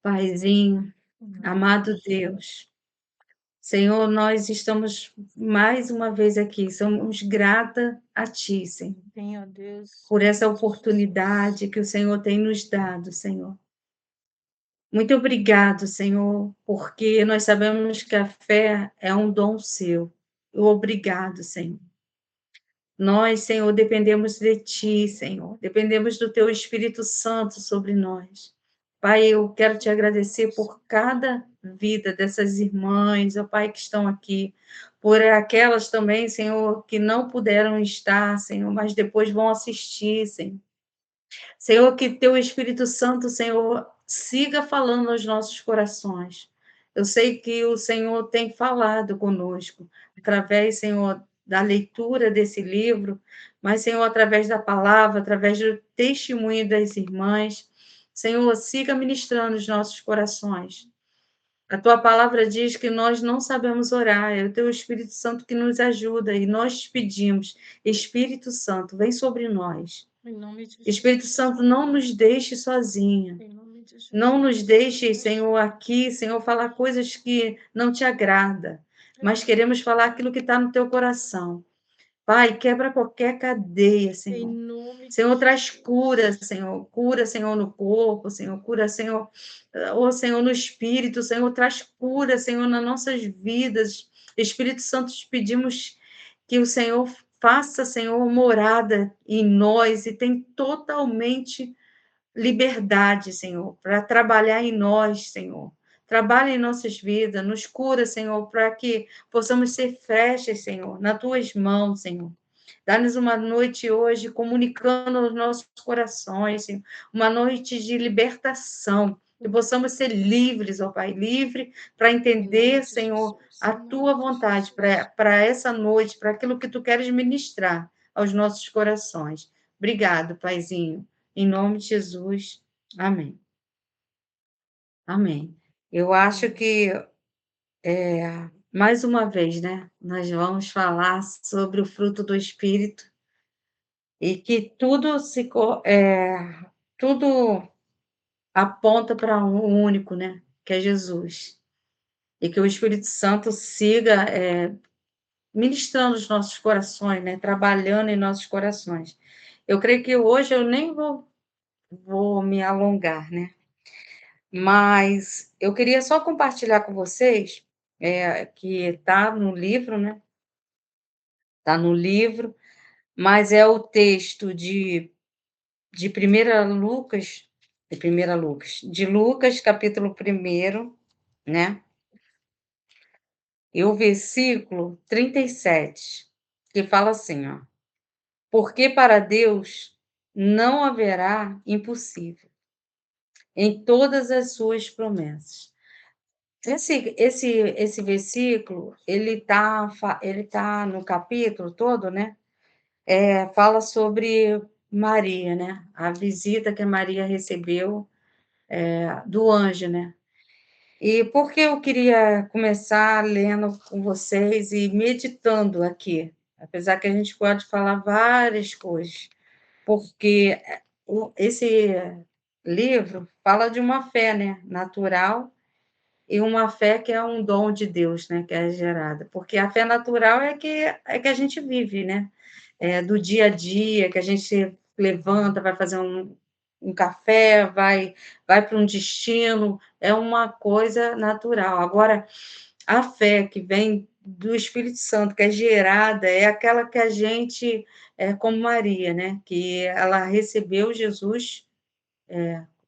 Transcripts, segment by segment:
Paizinho, Em nome de amado Jesus. Deus, Senhor, nós estamos mais uma vez aqui, somos grata a Ti, Senhor, Sim, ó Deus, por em essa nome de oportunidade Jesus. que o Senhor tem nos dado, Senhor. Muito obrigado, Senhor, porque nós sabemos que a fé é um dom seu. Obrigado, Senhor. Nós, Senhor, dependemos de Ti, Senhor, dependemos do Teu Espírito Santo sobre nós. Pai, eu quero te agradecer por cada vida dessas irmãs, ó Pai, que estão aqui, por aquelas também, Senhor, que não puderam estar, Senhor, mas depois vão assistir, Senhor. Senhor, que Teu Espírito Santo, Senhor, siga falando aos nossos corações. Eu sei que o Senhor tem falado conosco, através, Senhor, da leitura desse livro, mas, Senhor, através da palavra, através do testemunho das irmãs. Senhor, siga ministrando os nossos corações. A tua palavra diz que nós não sabemos orar, é o teu Espírito Santo que nos ajuda, e nós te pedimos, Espírito Santo, vem sobre nós. Em nome de Espírito Jesus. Santo, não nos deixe sozinha. Em nome de Não nos Jesus. deixe, Senhor, aqui, Senhor, falar coisas que não te agrada, Em mas nome queremos de falar aquilo que está no teu coração. Pai, quebra qualquer cadeia, Em Senhor. nome de Senhor, traz Jesus. cura, Senhor, no corpo, Senhor, cura, Senhor, Senhor, no espírito, Senhor, traz cura, Senhor, nas nossas vidas. Espírito Santo, te pedimos que o Senhor faça, Senhor, morada em nós e tem totalmente liberdade, Senhor, para trabalhar em nós, Senhor. Trabalha em nossas vidas, nos cura, Senhor, para que possamos ser flechas, Senhor, nas tuas mãos, Senhor. Dá-nos uma noite hoje comunicando aos nossos corações, Senhor, uma noite de libertação, que possamos ser livres, ó Pai, livre para Em nome entender, de Senhor, Jesus. a Em nome tua de vontade Jesus. para essa noite, para aquilo que tu queres ministrar aos nossos corações. Obrigado, Paizinho. Em nome de Jesus. Amém. Amém. Eu acho Amém. que, mais uma vez, né, nós vamos falar sobre o fruto do Espírito e que tudo aponta para um único, né, que é Jesus. E que o Espírito Santo siga, ministrando os nossos corações, né, trabalhando em nossos corações. Eu creio que hoje eu nem vou me alongar, né, mas eu queria só compartilhar com vocês, que está no livro, né, está no livro, mas é o texto de primeira Lucas de Lucas, capítulo 1, né, e o versículo 37, que fala assim, ó: "Porque para Deus não haverá impossível em todas as suas promessas". Esse versículo, ele tá no capítulo todo, né, fala sobre Maria, né, a visita que a Maria recebeu, do anjo, né. E por que eu queria começar lendo com vocês e meditando aqui, apesar que a gente pode falar várias coisas, porque, esse livro fala de uma fé, né, natural e uma fé que é um dom de Deus, né, que é gerada, porque a fé natural é que a gente vive, né, do dia a dia, que a gente levanta, vai fazer um café, vai para um destino, é uma coisa natural. Agora, a fé que vem do Espírito Santo, que é gerada, é aquela que a gente, como Maria, né, que ela recebeu Jesus,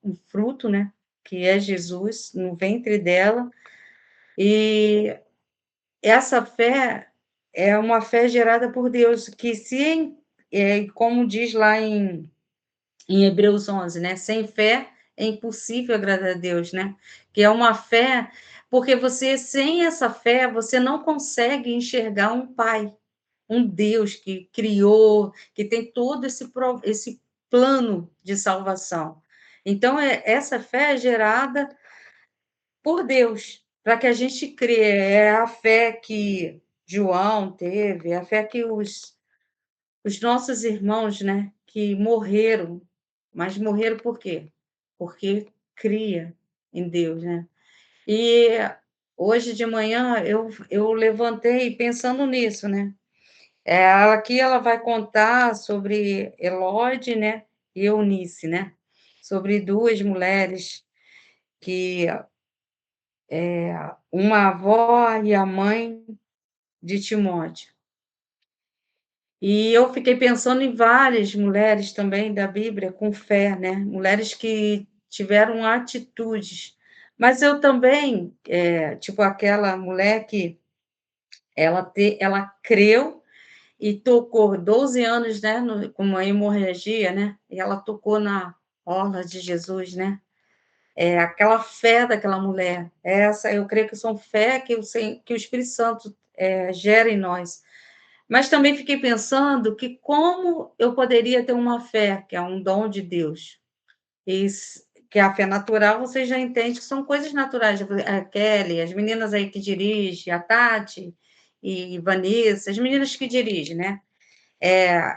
um fruto, né, que é Jesus, no ventre dela, e essa fé é uma fé gerada por Deus, que como diz lá em Hebreus 11, né, sem fé é impossível agradar a Deus, né, que é uma fé, porque você, sem essa fé, você não consegue enxergar um pai, um Deus que criou, que tem todo esse plano de salvação. Então, essa fé é gerada por Deus, para que a gente crê. É a fé que João teve, é a fé que os nossos irmãos, né, que morreram, mas morreram por quê? Porque cria. em Deus, né. E hoje de manhã eu levantei pensando nisso, né. Aqui ela vai contar sobre Elode, né, e Eunice, né, sobre 2 mulheres que, uma avó e a mãe de Timóteo. E eu fiquei pensando em várias mulheres também da Bíblia com fé, né, mulheres que tiveram atitudes. Mas eu também, tipo aquela mulher que ela creu e tocou 12 anos, né, com uma hemorragia, né, e ela tocou na orla de Jesus, né. Aquela fé daquela mulher, essa eu creio que são fé que o Espírito Santo, gera em nós. Mas também fiquei pensando que como eu poderia ter uma fé, que é um dom de Deus, que a fé natural você já entende que são coisas naturais, a Kelly, as meninas aí que dirigem, a Tati e Vanessa, as meninas que dirigem, né,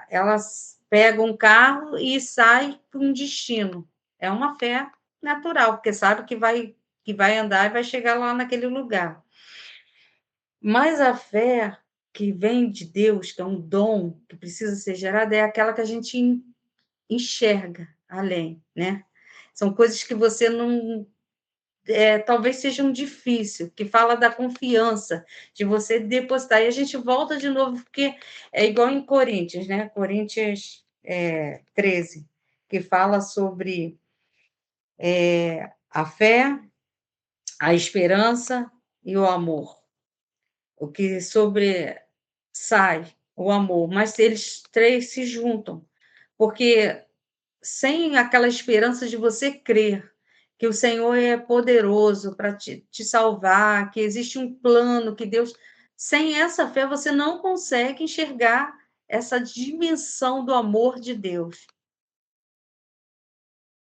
elas pegam um carro e saem para um destino. É uma fé natural, porque sabe que vai andar e vai chegar lá naquele lugar. Mas a fé que vem de Deus, que é um dom que precisa ser gerado, é aquela que a gente enxerga além, né. São coisas que você não talvez sejam difícil, que fala da confiança, de você depositar. E a gente volta de novo, porque é igual em Coríntios, né, Coríntios, 13, que fala sobre, a fé, a esperança e o amor. O que sobressai, o amor, mas eles 3 se juntam, porque sem aquela esperança de você crer que o Senhor é poderoso para te salvar, que existe um plano, que Deus sem essa fé você não consegue enxergar essa dimensão do amor de Deus.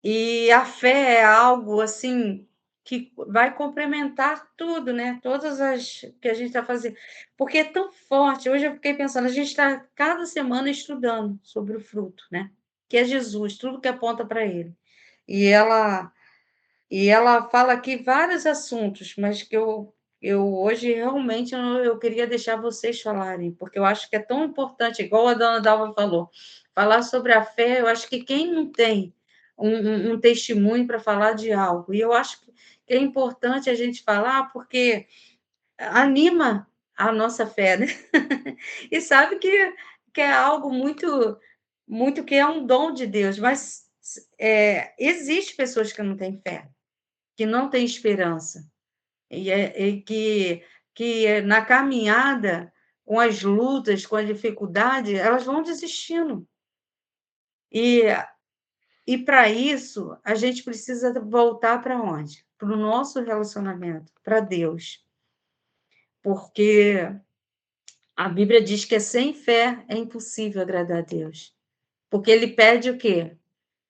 E a fé é algo, assim, que vai complementar tudo, né, todas as que a gente está fazendo, porque é tão forte. Hoje eu fiquei pensando, a gente está cada semana estudando sobre o fruto, né, que é Jesus, tudo que aponta para ele. E ela fala aqui vários assuntos, mas que eu hoje realmente eu queria deixar vocês falarem, porque eu acho que é tão importante, igual a dona Dalva falou, falar sobre a fé. Eu acho que quem não tem um testemunho para falar de algo, e eu acho que é importante a gente falar, porque anima a nossa fé, né. E sabe que é algo muito que é um dom de Deus, mas existe pessoas que não têm fé, que não têm esperança, e que na caminhada, com as lutas, com a dificuldade, elas vão desistindo. E e para isso, a gente precisa voltar para onde? Para o nosso relacionamento, para Deus, porque a Bíblia diz que sem fé é impossível agradar a Deus, porque ele pede o quê?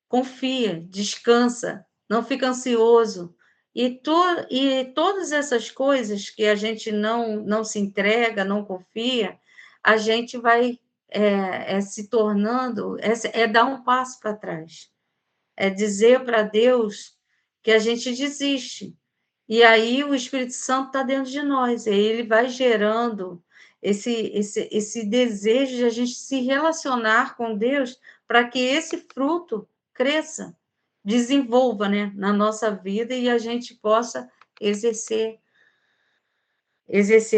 Confia, descansa, não fica ansioso. E todas essas coisas que a gente não se entrega, não confia, a gente vai, se tornando dar um passo para trás, é dizer para Deus que a gente desiste. E aí o Espírito Santo está dentro de nós, e aí ele vai gerando esse desejo de a gente se relacionar com Deus, para que esse fruto cresça, desenvolva, né, na nossa vida, e a gente possa exercer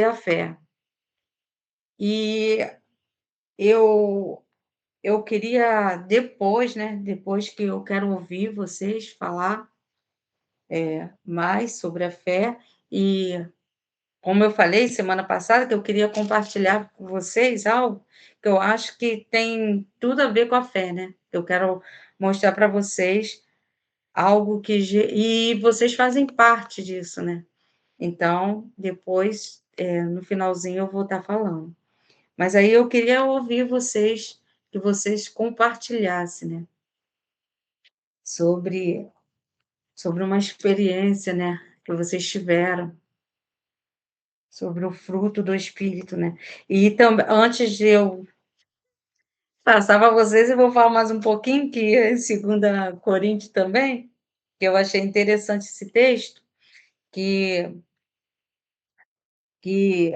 a fé. E eu eu queria depois, né, depois que eu quero ouvir vocês falar, mais sobre a fé, e como eu falei semana passada, que eu queria compartilhar com vocês algo que eu acho que tem tudo a ver com a fé, né. Eu quero mostrar para vocês algo e vocês fazem parte disso, né. Então, depois, no finalzinho eu vou estar falando. Mas aí eu queria ouvir vocês, que vocês compartilhassem, né, sobre uma experiência, né, que vocês tiveram. Sobre o fruto do espírito, né. E antes de eu passar para vocês, eu vou falar mais um pouquinho, que é em 2 Coríntios também, que eu achei interessante esse texto, que que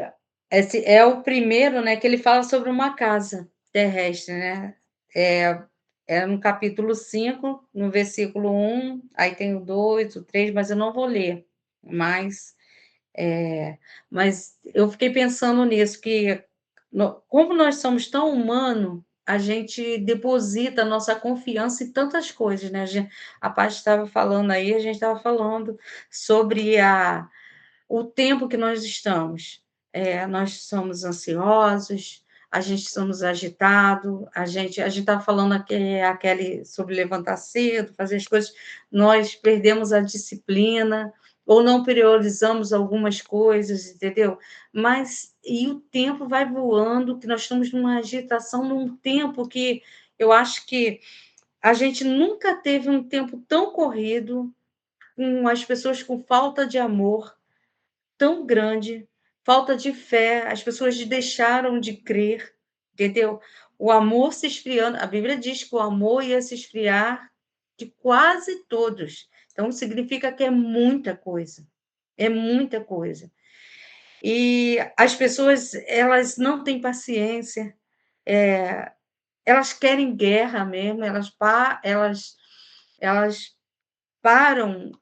esse é o primeiro, né, que ele fala sobre uma casa terrestre, né. É é no capítulo 5 no versículo 1, aí tem o 2, o 3, mas eu não vou ler, mas, mas eu fiquei pensando nisso, que como nós somos tão humano, a gente deposita a nossa confiança em tantas coisas, né, a Paty estava falando aí, a gente estava falando sobre o tempo que nós estamos. Nós somos ansiosos, a gente somos agitado, a gente estava falando aquele sobre levantar cedo, fazer as coisas, nós perdemos a disciplina, ou não priorizamos algumas coisas, entendeu? Mas e o tempo vai voando, que nós estamos numa agitação, num tempo que eu acho que a gente nunca teve um tempo tão corrido, com as pessoas com falta de amor, tão grande, falta de fé, as pessoas deixaram de crer, entendeu? O amor se esfriando, a Bíblia diz que o amor ia se esfriar de quase todos, então significa que é muita coisa. E as pessoas, elas não têm paciência, eh, elas querem guerra mesmo, elas param,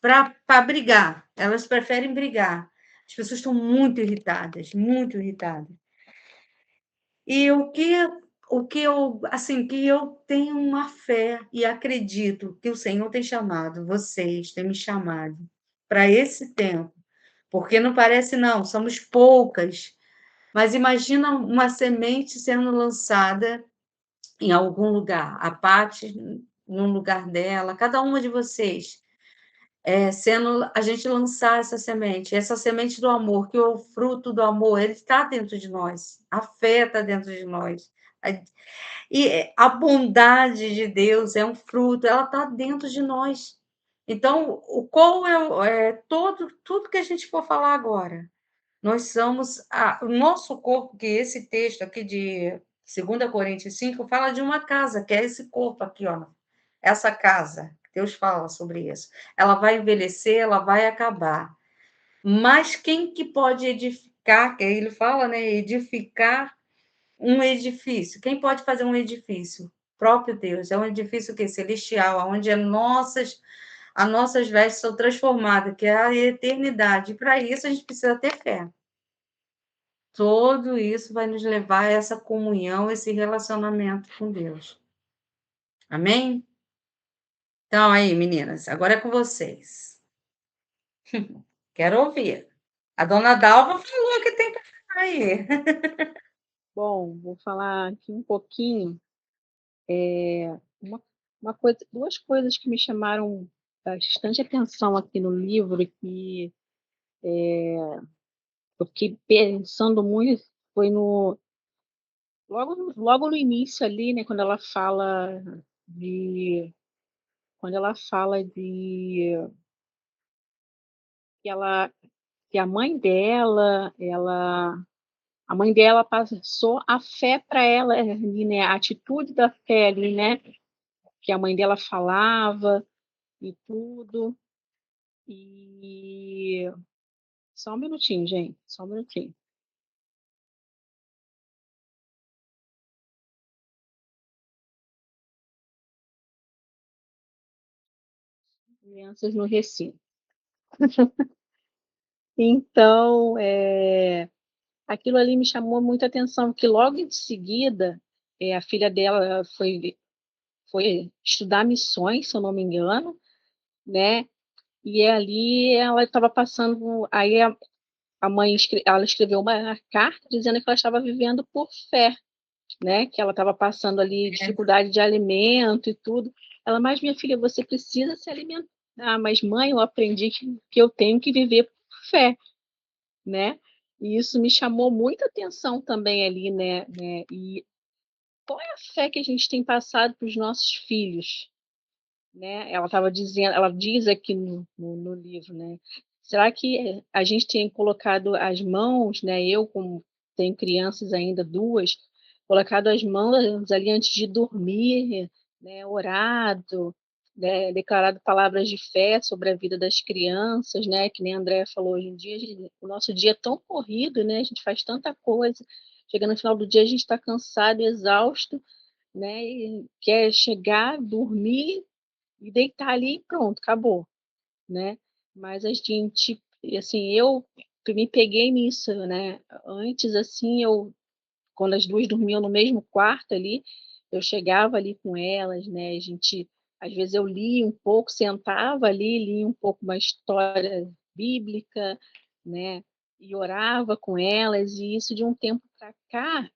para brigar, elas preferem brigar. As pessoas estão muito irritadas, muito irritadas. E o que eu, assim, que eu tenho uma fé e acredito que o Senhor tem chamado vocês, tem me chamado para esse tempo, porque não parece não, somos poucas, mas imagina uma semente sendo lançada em algum lugar, a Paty num lugar dela, cada uma de vocês, sendo a gente lançar essa semente do amor, que o fruto do amor, ele está dentro de nós, a fé está dentro de nós. A a bondade de Deus é um fruto, ela está dentro de nós. Então, qual tudo que a gente for falar agora, nós somos o nosso corpo, que esse texto aqui de 2 Coríntios 5 fala de uma casa, que é esse corpo aqui, ó, essa casa, Deus fala sobre isso. Ela vai envelhecer, ela vai acabar. Mas quem que pode edificar, que aí ele fala, né, edificar um edifício. Quem pode fazer um edifício? O próprio Deus. É um edifício que celestial, onde as nossas vestes são transformadas, que é a eternidade. E para isso a gente precisa ter fé. Tudo isso vai nos levar a essa comunhão, esse relacionamento com Deus. Amém? Então, aí, meninas, agora é com vocês. Quero ouvir. A dona Dalva falou que tem para falar aí. Bom, vou falar aqui um pouquinho, uma uma coisa 2 coisas que me chamaram bastante atenção aqui no livro que, eu fiquei pensando muito, foi logo no início ali, né, de quando ela fala de que ela que a mãe dela passou a fé para ela ali, né, a atitude da fé ali, né, que a mãe dela falava e tudo. E só um minutinho, gente, só um minutinho. Crianças no recinto. Então, aquilo ali me chamou muita atenção, que logo em seguida, a filha dela foi estudar missões, se eu não me engano, né, e ali ela estava passando, aí a mãe ela escreveu uma carta dizendo que ela estava vivendo por fé, né, que ela estava passando ali dificuldade de alimento e tudo. Ela: "Mas minha filha, você precisa se alimentar". "Ah, mas mãe, eu aprendi que eu tenho que viver por fé", né. E isso me chamou muita atenção também ali, né, e qual é a fé que a gente tem passado para os nossos filhos, né. Ela diz aqui no livro, né, será que a gente tem colocado as mãos, né, eu como tenho crianças ainda 2, colocado as mãos ali antes de dormir, né, orado, declarado palavras de fé sobre a vida das crianças, né, que nem a Andréia falou, hoje em dia o nosso dia é tão corrido, né, a gente faz tanta coisa, chega no final do dia a gente está cansado, exausto, né, e quer chegar, dormir e deitar ali e pronto, acabou, né. Mas a gente assim, eu me peguei nisso, né, antes, assim, quando as 2 dormiam no mesmo quarto ali, eu chegava ali com elas, né, a gente às vezes eu lia um pouco, sentava ali, lia um pouco uma história bíblica, né, e orava com elas, e isso de um tempo para cá,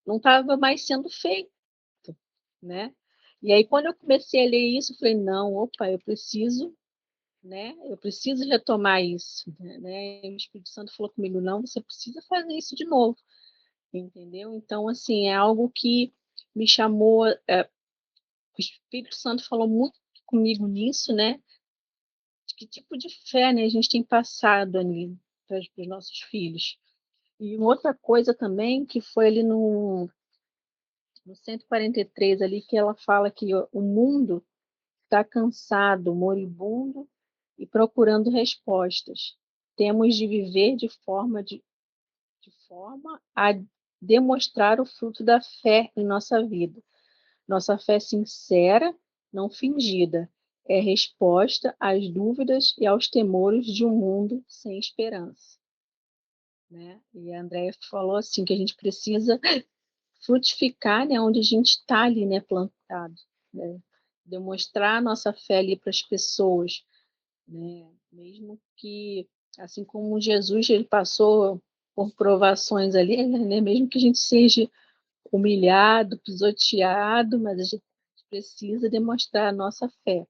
não estava mais sendo feito, né. E aí quando eu comecei a ler isso, eu falei: "Não, opa, eu preciso, né, eu preciso retomar isso", né, e o Espírito Santo falou comigo: "Não, você precisa fazer isso de novo". Entendeu? Então, assim, é algo que me chamou, o Espírito Santo falou muito comigo nisso, né, de que tipo de fé, né, a gente tem passado ali para os nossos filhos. E uma outra coisa também que foi ali no 143 ali, que ela fala que o mundo está cansado, moribundo e procurando respostas. Temos de viver de forma a demonstrar o fruto da fé em nossa vida. Nossa fé sincera, não fingida, é resposta às dúvidas e aos temores de um mundo sem esperança, né. E a Andrea falou assim que a gente precisa frutificar, né, onde a gente está ali, né, plantado, né. Demonstrar a nossa fé ali para as pessoas, né, mesmo que assim como Jesus ele passou por provações ali, né, mesmo que a gente seja humilhado, pisoteado, mas a gente precisa demonstrar a nossa fé,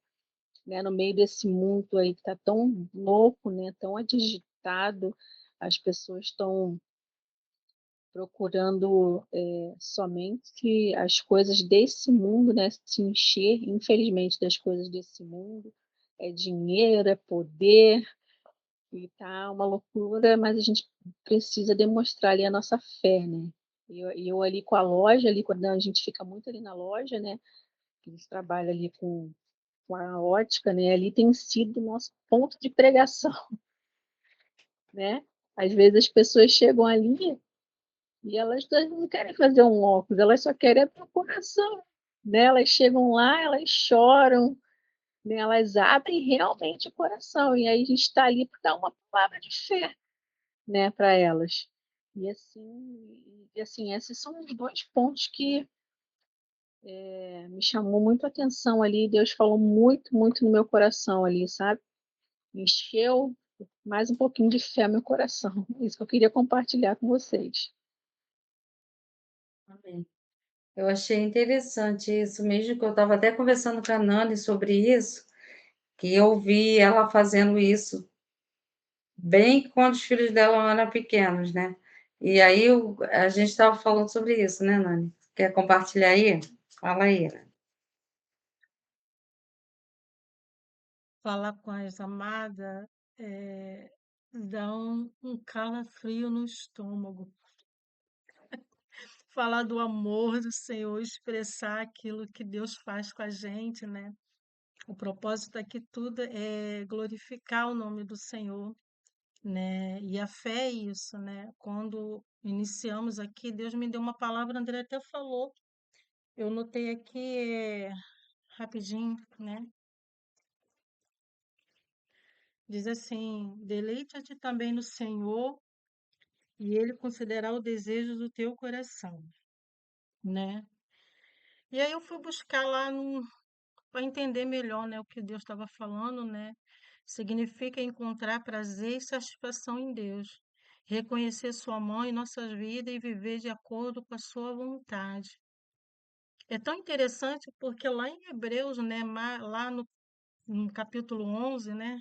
né, no meio desse mundo aí que está tão louco, né, tão agitado, as pessoas estão procurando, somente as coisas desse mundo, né, se encher, infelizmente, das coisas desse mundo, é dinheiro, é poder, e tá uma loucura, mas a gente precisa demonstrar ali a nossa fé, né. E eu ali com a loja, ali quando a gente fica muito ali na loja, né, que a gente trabalha ali com a ótica, né, ali tem sido o nosso ponto de pregação, né. Às vezes as pessoas chegam ali e elas não querem fazer um óculos, elas só querem abrir o coração, né, elas chegam lá, elas choram, né, elas abrem realmente o coração, e aí a gente está ali para dar uma palavra de fé, né, para elas. E assim, esses são os 2 pontos que, me chamou muito a atenção ali, Deus falou muito, muito no meu coração ali, sabe. Encheu mais um pouquinho de fé meu coração, isso que eu queria compartilhar com vocês. Amém. Eu achei interessante isso mesmo, que eu estava até conversando com a Nani sobre isso, que eu vi ela fazendo isso bem quando os filhos dela eram pequenos, né. E aí a gente estava falando sobre isso, né, Nani. Quer compartilhar aí? Fala aí. Falar com as amadas, dá um calafrio no estômago. Falar do amor do Senhor, expressar aquilo que Deus faz com a gente, né. O propósito aqui tudo é glorificar o nome do Senhor, né, e a fé é isso, né. Quando iniciamos aqui, Deus me deu uma palavra, a André até falou, eu notei aqui, rapidinho, né, diz assim: "Deleita-te também no Senhor e ele considerar o desejo do teu coração", né. E aí eu fui buscar lá para entender melhor, né, o que Deus estava falando, né. Significa encontrar prazer e satisfação em Deus, reconhecer sua mão em nossas vidas e viver de acordo com a sua vontade. É tão interessante porque lá em Hebreus, né, lá no capítulo 11, né,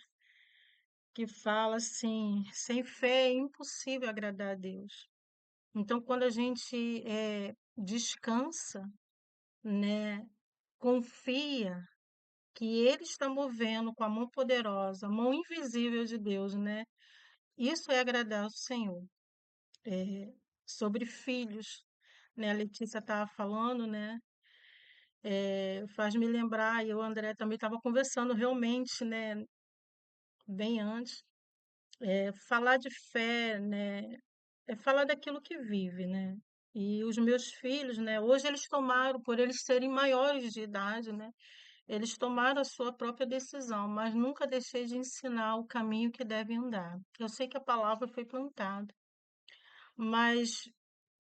que fala assim: "Sem fé é impossível agradar a Deus". Então, quando a gente, descansa, né, confia que Ele está movendo com a mão poderosa, a mão invisível de Deus, né, isso é agradar ao Senhor. Sobre filhos, né, a Letícia estava falando, né, faz me lembrar, e eu, André, também estava conversando realmente, né, bem antes, falar de fé, né, é falar daquilo que vive, né? E os meus filhos, né, hoje eles tomaram, por eles serem maiores de idade, né, eles tomaram a sua própria decisão, mas nunca deixei de ensinar o caminho que devem andar. Eu sei que a palavra foi plantada, mas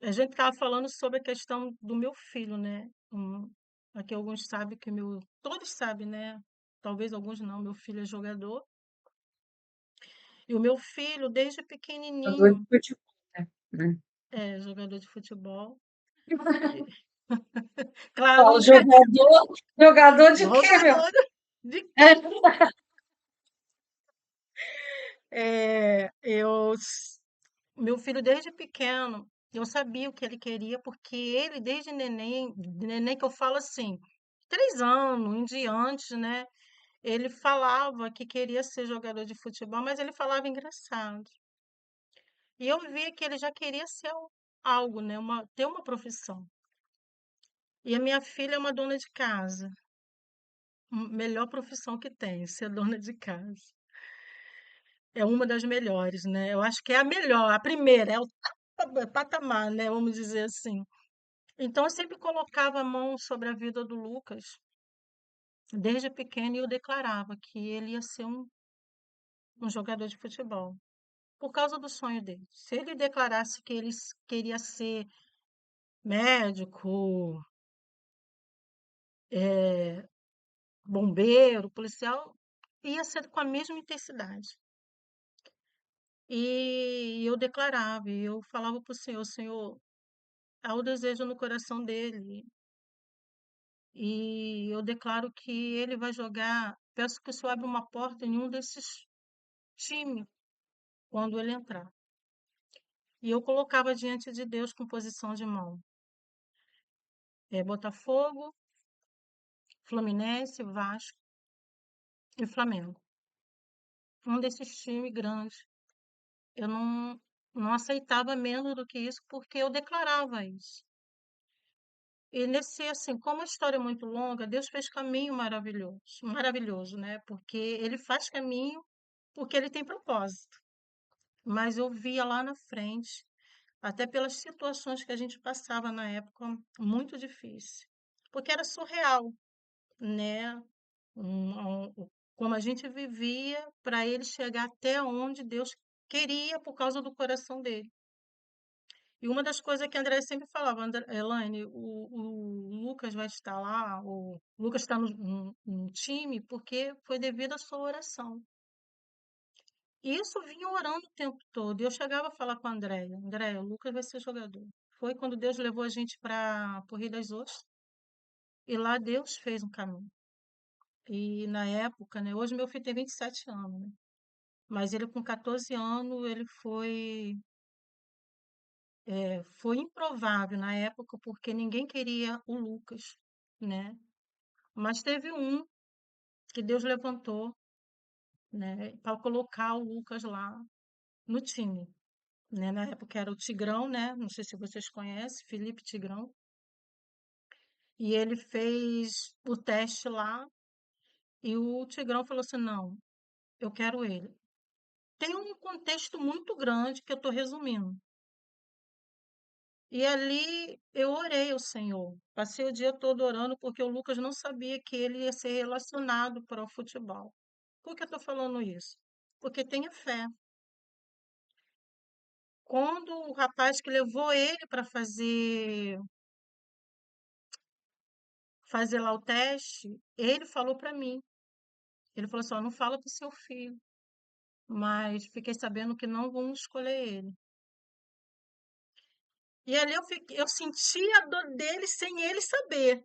a gente estava falando sobre a questão do meu filho, né? Aqui alguns sabem que todos sabem, né? Talvez alguns não, meu filho é jogador. E o meu filho, desde Jogador de pequenininho, futebol, né? é jogador de futebol. E- Claro, Fala, jogador de quê, meu? jogador de É. meu filho desde pequeno, eu sabia o que ele queria, porque ele desde neném que eu falo assim, 3 anos em diante, né? Ele falava que queria ser jogador de futebol, mas ele falava engraçado. E eu via que ele já queria ser algo, né? Ter uma profissão. E a minha filha é uma dona de casa. Melhor profissão que tem, ser dona de casa. É uma das melhores, né? Eu acho que é a melhor, a primeira, é o patamar, né? Vamos dizer assim. Então, eu sempre colocava a mão sobre a vida do Lucas, desde pequeno, e eu declarava que ele ia ser um jogador de futebol, por causa do sonho dele. Se ele declarasse que ele queria ser médico, bombeiro, policial, ia ser com a mesma intensidade. E eu declarava, e eu falava para o Senhor, Senhor, há o desejo no coração dele. E eu declaro que ele vai jogar. Peço que o Senhor abra uma porta em um desses times quando ele entrar. E eu colocava diante de Deus com posição de mão. Botafogo, Fluminense, Vasco e Flamengo. Um desses times grandes. Eu não aceitava menos do que isso porque eu declarava isso. E nesse, assim, como a história é muito longa, Deus fez caminho maravilhoso, maravilhoso, né? Porque ele faz caminho porque ele tem propósito. Mas eu via lá na frente, até pelas situações que a gente passava na época, muito difícil. Porque era surreal, né? Como a gente vivia para ele chegar até onde Deus queria por causa do coração dele. E uma das coisas que a André sempre falava, Elaine, o Lucas vai estar lá, o Lucas está no time porque foi devido à sua oração. E isso eu vinha orando o tempo todo. E eu chegava a falar com a Andréia, Andréia, o Lucas vai ser jogador. Foi quando Deus levou a gente para o Rio das Ostras. E lá Deus fez um caminho. E na época, né? Hoje meu filho tem 27 anos, né? Mas ele com 14 anos, ele foi improvável na época, porque ninguém queria o Lucas, né? Mas teve um que Deus levantou, né, para colocar o Lucas lá no time, né? Na época era o Tigrão, né? Não sei se vocês conhecem, Felipe Tigrão. E ele fez o teste lá e o Tigrão falou assim: não, eu quero ele. Tem um contexto muito grande que eu estou resumindo. E ali eu orei ao Senhor. Passei o dia todo orando porque o Lucas não sabia que ele ia ser relacionado para o futebol. Por que eu estou falando isso? Porque tenha fé. Quando o rapaz que levou ele para fazer lá o teste, ele falou para mim. Ele falou assim: ó, não fala para o seu filho, mas fiquei sabendo que não vão escolher ele. E ali eu senti a dor dele sem ele saber.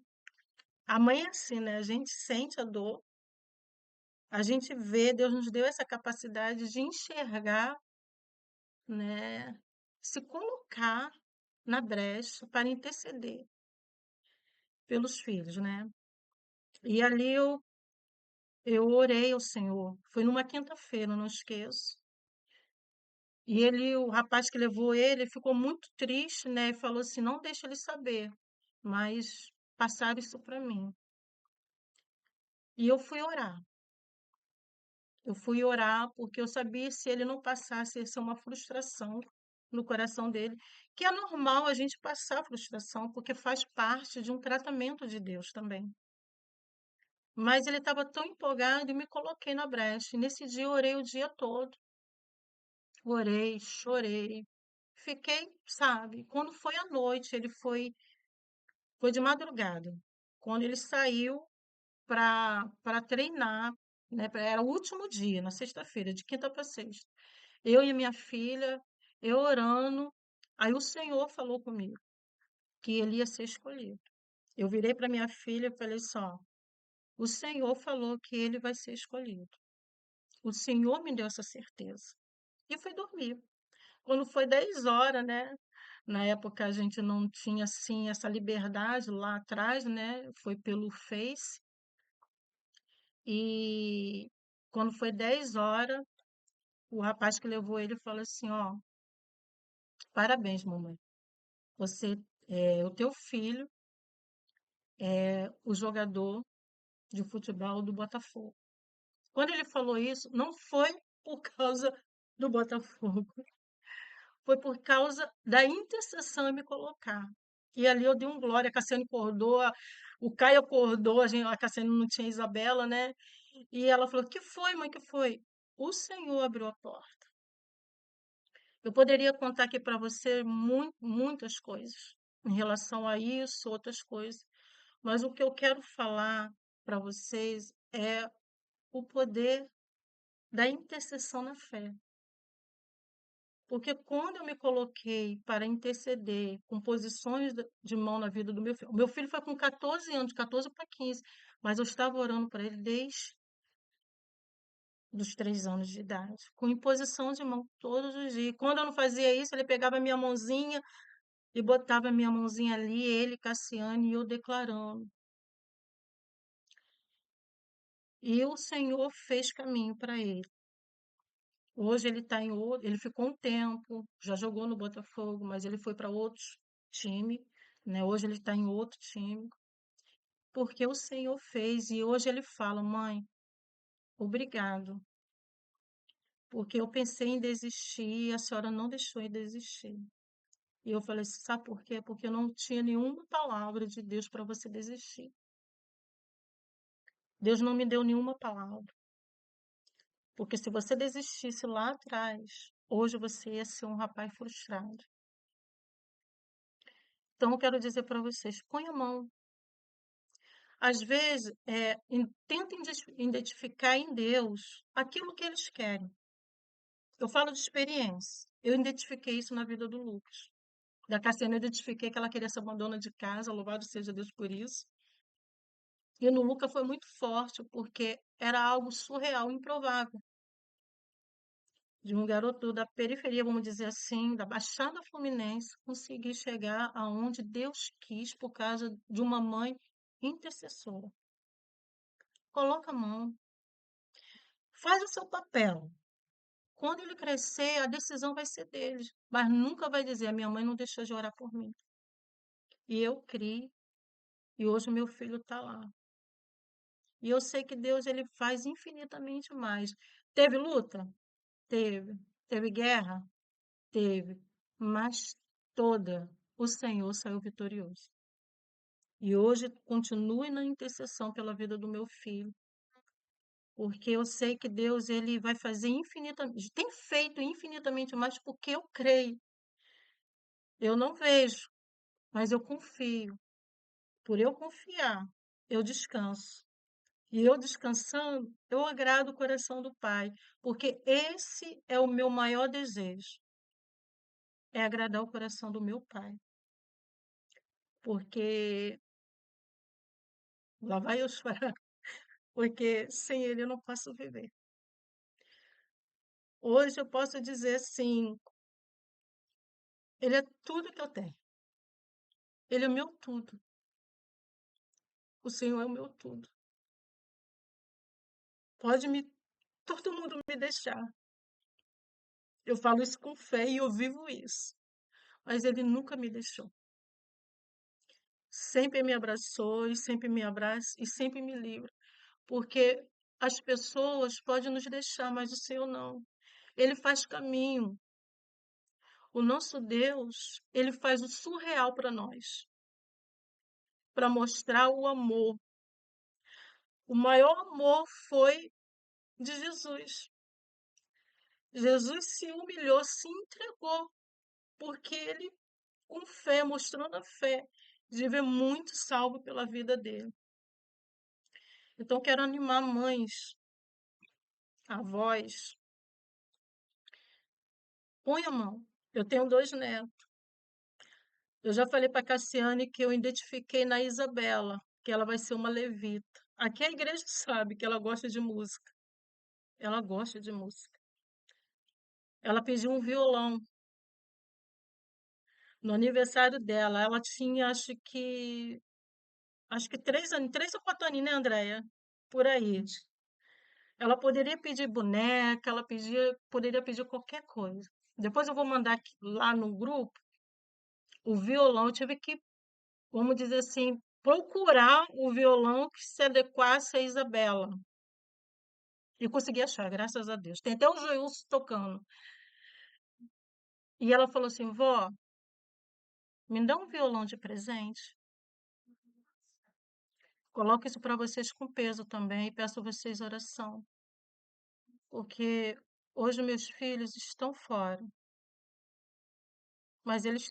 A mãe é assim, né? A gente sente a dor, a gente vê, Deus nos deu essa capacidade de enxergar, né? Se colocar na brecha para interceder pelos filhos, né? E ali eu orei ao Senhor. Foi numa quinta-feira, não esqueço. E o rapaz que levou ele, ficou muito triste, né? E falou assim: não deixa ele saber, mas passaram isso para mim. E eu fui orar. Eu fui orar porque eu sabia se ele não passasse, ia ser uma frustração no coração dele, que é normal a gente passar frustração, porque faz parte de um tratamento de Deus também. Mas ele estava tão empolgado e me coloquei na brecha. E nesse dia eu orei o dia todo. Orei, chorei. Fiquei, sabe? Quando foi à noite, foi de madrugada. Quando ele saiu para treinar, né? Era o último dia, na sexta-feira, de quinta para sexta. Eu e minha filha, eu orando. Aí o Senhor falou comigo que ele ia ser escolhido. Eu virei para minha filha e falei só, o Senhor falou que ele vai ser escolhido. O Senhor me deu essa certeza. E fui dormir. Quando foi 10 horas, né? Na época a gente não tinha assim essa liberdade lá atrás, né? Foi pelo Face. E quando foi 10 horas, o rapaz que levou ele falou assim, ó, parabéns, mamãe. Você o teu filho é o jogador de futebol do Botafogo. Quando ele falou isso, não foi por causa do Botafogo, foi por causa da intercessão em me colocar. E ali eu dei um glória, a Cassiane acordou, o Caio acordou, a Cassiane não tinha Isabela, né? E ela falou: que foi, mãe, que foi? O Senhor abriu a porta. Eu poderia contar aqui para você muitas coisas em relação a isso, outras coisas, mas o que eu quero falar para vocês é o poder da intercessão na fé. Porque quando eu me coloquei para interceder com posições de mão na vida do o meu filho foi com 14 anos, 14 para 15, mas eu estava orando para ele desde dos 3 anos de idade, com imposição de mão todos os dias. Quando eu não fazia isso, ele pegava a minha mãozinha e botava a minha mãozinha ali, ele, Cassiane, e eu declarando. E o Senhor fez caminho para ele. Hoje ele está em outro, ele ficou um tempo, já jogou no Botafogo, mas ele foi para outro time, né? Hoje ele está em outro time, porque o Senhor fez e hoje ele fala, mãe, obrigado, porque eu pensei em desistir e a senhora não deixou eu desistir. E eu falei, sabe por quê? Porque eu não tinha nenhuma palavra de Deus para você desistir. Deus não me deu nenhuma palavra. Porque se você desistisse lá atrás, hoje você ia ser um rapaz frustrado. Então, eu quero dizer para vocês, põe a mão. Às vezes, tentem identificar em Deus aquilo que eles querem. Eu falo de experiência. Eu identifiquei isso na vida do Lucas. Da Cassiana, eu identifiquei que ela queria ser uma dona de casa, louvado seja Deus por isso. E no Lucas foi muito forte, porque era algo surreal, improvável. De um garoto da periferia, vamos dizer assim, da Baixada Fluminense, conseguir chegar aonde Deus quis por causa de uma mãe intercessora. Coloca a mão, faz o seu papel. Quando ele crescer, a decisão vai ser dele, mas nunca vai dizer: a minha mãe não deixou de orar por mim. E eu criei, e hoje o meu filho está lá. E eu sei que Deus ele faz infinitamente mais. Teve luta? Teve. Teve guerra? Teve. Mas toda o Senhor saiu vitorioso. E hoje continue na intercessão pela vida do meu filho, porque eu sei que Deus ele vai fazer infinitamente, tem feito infinitamente mais porque eu creio. Eu não vejo, mas eu confio. Por eu confiar, eu descanso. E eu descansando, eu agrado o coração do Pai, porque esse é o meu maior desejo, é agradar o coração do meu Pai. Porque lá vai eu chorar, porque sem Ele eu não posso viver. Hoje eu posso dizer assim, Ele é tudo que eu tenho. Ele é o meu tudo. O Senhor é o meu tudo. Pode todo mundo me deixar. Eu falo isso com fé e eu vivo isso. Mas Ele nunca me deixou. sempre me abraçou e sempre me abraça e sempre me livra, porque as pessoas podem nos deixar, mas o Senhor não. Ele faz caminho. O nosso Deus, ele faz o surreal para nós, para mostrar o amor. O maior amor foi de Jesus. Jesus se humilhou, se entregou, porque ele, com fé, mostrando a fé, de ver muito salvo pela vida dele. Então, quero animar mães, avós. Põe a mão. Eu tenho 2 netos. Eu já falei para a Cassiane que eu identifiquei na Isabela, que ela vai ser uma levita. Aqui a igreja sabe que ela gosta de música. Ela gosta de música. Ela pediu um violão no aniversário dela. Ela tinha, acho que 3 anos, 3 ou 4 aninhos, né, Andréia? Por aí. Ela poderia pedir boneca, poderia pedir qualquer coisa. Depois eu vou mandar lá no grupo o violão. Eu tive que, vamos dizer assim, procurar o violão que se adequasse a Isabela. E consegui achar, graças a Deus. Tem até o Joilson tocando. E ela falou assim: vó, me dá um violão de presente. Coloco isso para vocês com peso também e peço a vocês oração. Porque hoje meus filhos estão fora, mas eles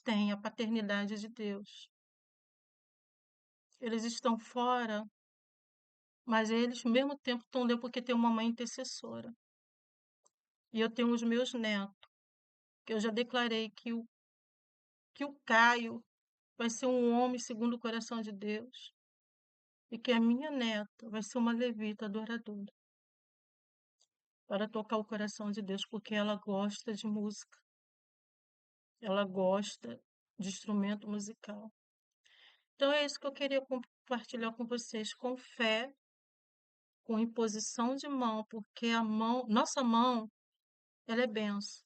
têm a paternidade de Deus. Eles estão fora, mas eles, ao mesmo tempo, estão dentro porque tem uma mãe intercessora. E eu tenho os meus netos, que eu já declarei que o Caio vai ser um homem segundo o coração de Deus. E que a minha neta vai ser uma levita adoradora para tocar o coração de Deus, porque ela gosta de música, ela gosta de instrumento musical. Então é isso que eu queria compartilhar com vocês, com fé, com imposição de mão, porque nossa mão, ela é benção.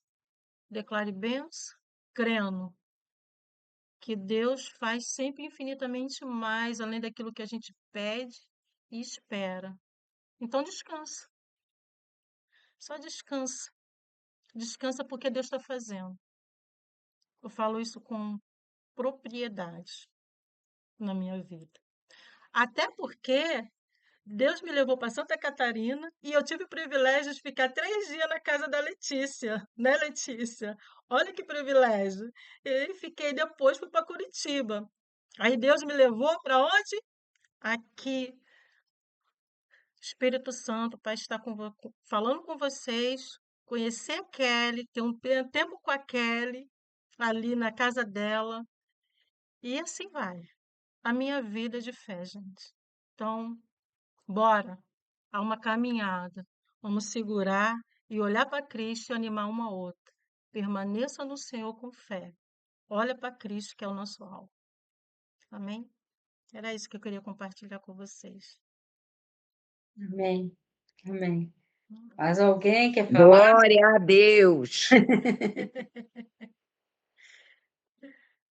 Declare benção, crendo que Deus faz sempre infinitamente mais, além daquilo que a gente pede e espera. Então descansa, só descansa. Descansa porque Deus está fazendo. Eu falo isso com propriedade na minha vida. Até porque Deus me levou para Santa Catarina e eu tive o privilégio de ficar 3 dias na casa da Letícia, né, Letícia? Olha que privilégio. E fiquei depois, fui para Curitiba. Aí Deus me levou para onde? Aqui. Espírito Santo, para estar falando com vocês, conhecer a Kelly, ter um tempo com a Kelly, ali na casa dela. E assim vai. A minha vida é de fé, gente. Então, bora. Há uma caminhada. Vamos segurar e olhar para Cristo e animar uma outra. Permaneça no Senhor com fé. Olha para Cristo, que é o nosso alvo. Amém? Era isso que eu queria compartilhar com vocês. Amém. Amém. Mais alguém quer falar? Glória a Deus.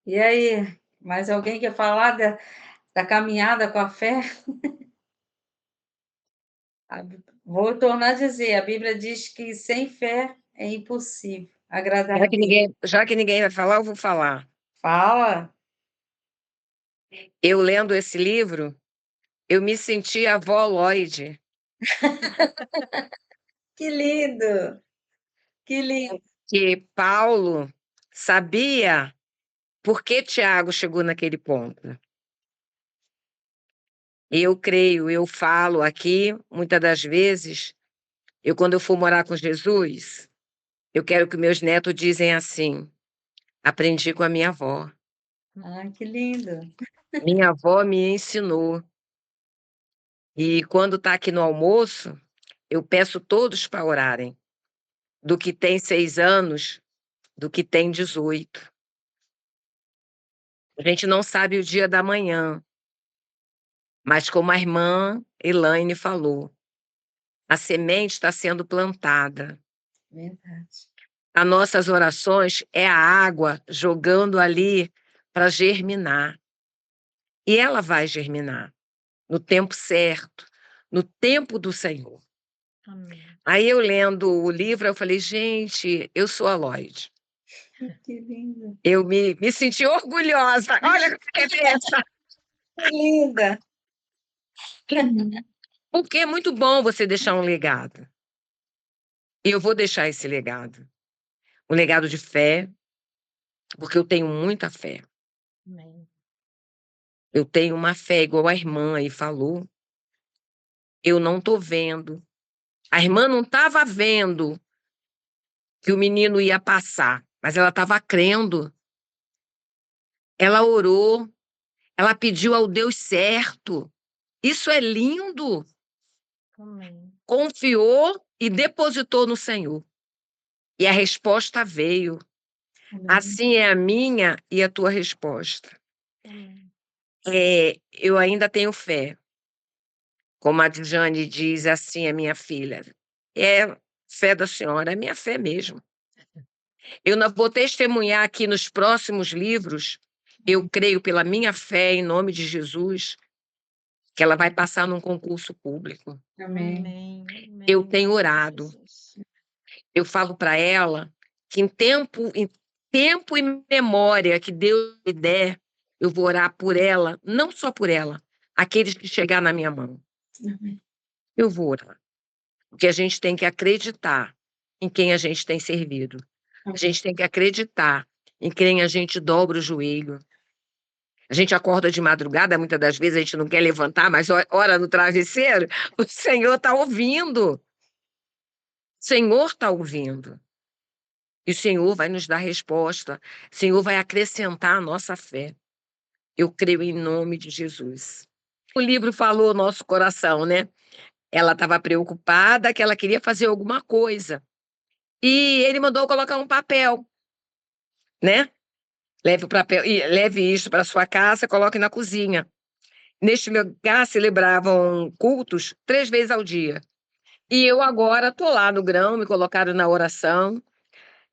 E aí, mais alguém quer falar da caminhada com a fé? Vou tornar a dizer, a Bíblia diz que sem fé é impossível agradar a Deus. Já que ninguém vai falar, eu vou falar. Fala. Eu lendo esse livro, eu me senti a avó Lloyd. Que lindo! Que lindo! Que Paulo sabia por que Tiago chegou naquele ponto. Eu creio, eu falo aqui, muitas das vezes, quando eu for morar com Jesus, eu quero que meus netos dizem assim, aprendi com a minha avó. Ah, que lindo! Minha avó me ensinou. E quando está aqui no almoço, eu peço todos para orarem. Do que tem 6 anos, do que tem 18. A gente não sabe o dia da manhã, mas como a irmã Elaine falou, a semente está sendo plantada. Verdade. As nossas orações é a água jogando ali para germinar. E ela vai germinar no tempo certo, no tempo do Senhor. Amém. Aí eu lendo o livro, eu falei, gente, eu sou a Lloyd. Que linda. Eu me senti orgulhosa. Olha que beleza! Que linda. Porque é muito bom você deixar um legado. E eu vou deixar esse legado. Um legado de fé, porque eu tenho muita fé. Amém. Eu tenho uma fé igual a irmã aí falou. Eu não estou vendo. A irmã não estava vendo que o menino ia passar, mas ela estava crendo. Ela orou, ela pediu ao Deus certo. Isso é lindo. Amém. Confiou e depositou no Senhor. E a resposta veio. Assim é a minha e a tua resposta. Amém. Eu ainda tenho fé. Como a Dijane diz, assim é minha filha. É fé da senhora, é minha fé mesmo. Eu não vou testemunhar aqui nos próximos livros. Eu creio pela minha fé, em nome de Jesus, que ela vai passar num concurso público. Amém. Amém. Eu tenho orado. Jesus. Eu falo para ela que em tempo e memória que Deus me der, eu vou orar por ela, não só por ela, aqueles que chegar na minha mão. Amém. Eu vou orar. Porque a gente tem que acreditar em quem a gente tem servido. A gente tem que acreditar em quem a gente dobra o joelho. A gente acorda de madrugada, muitas das vezes a gente não quer levantar, mas ora no travesseiro, o Senhor está ouvindo. O Senhor está ouvindo. E o Senhor vai nos dar resposta. O Senhor vai acrescentar a nossa fé. Eu creio em nome de Jesus. O livro falou ao nosso coração, né? Ela estava preocupada que ela queria fazer alguma coisa. E ele mandou colocar um papel, né? Leve o papel, leve isso para sua casa, coloque na cozinha. Neste lugar celebravam cultos 3 vezes ao dia. E eu agora estou lá no grão, me colocaram na oração,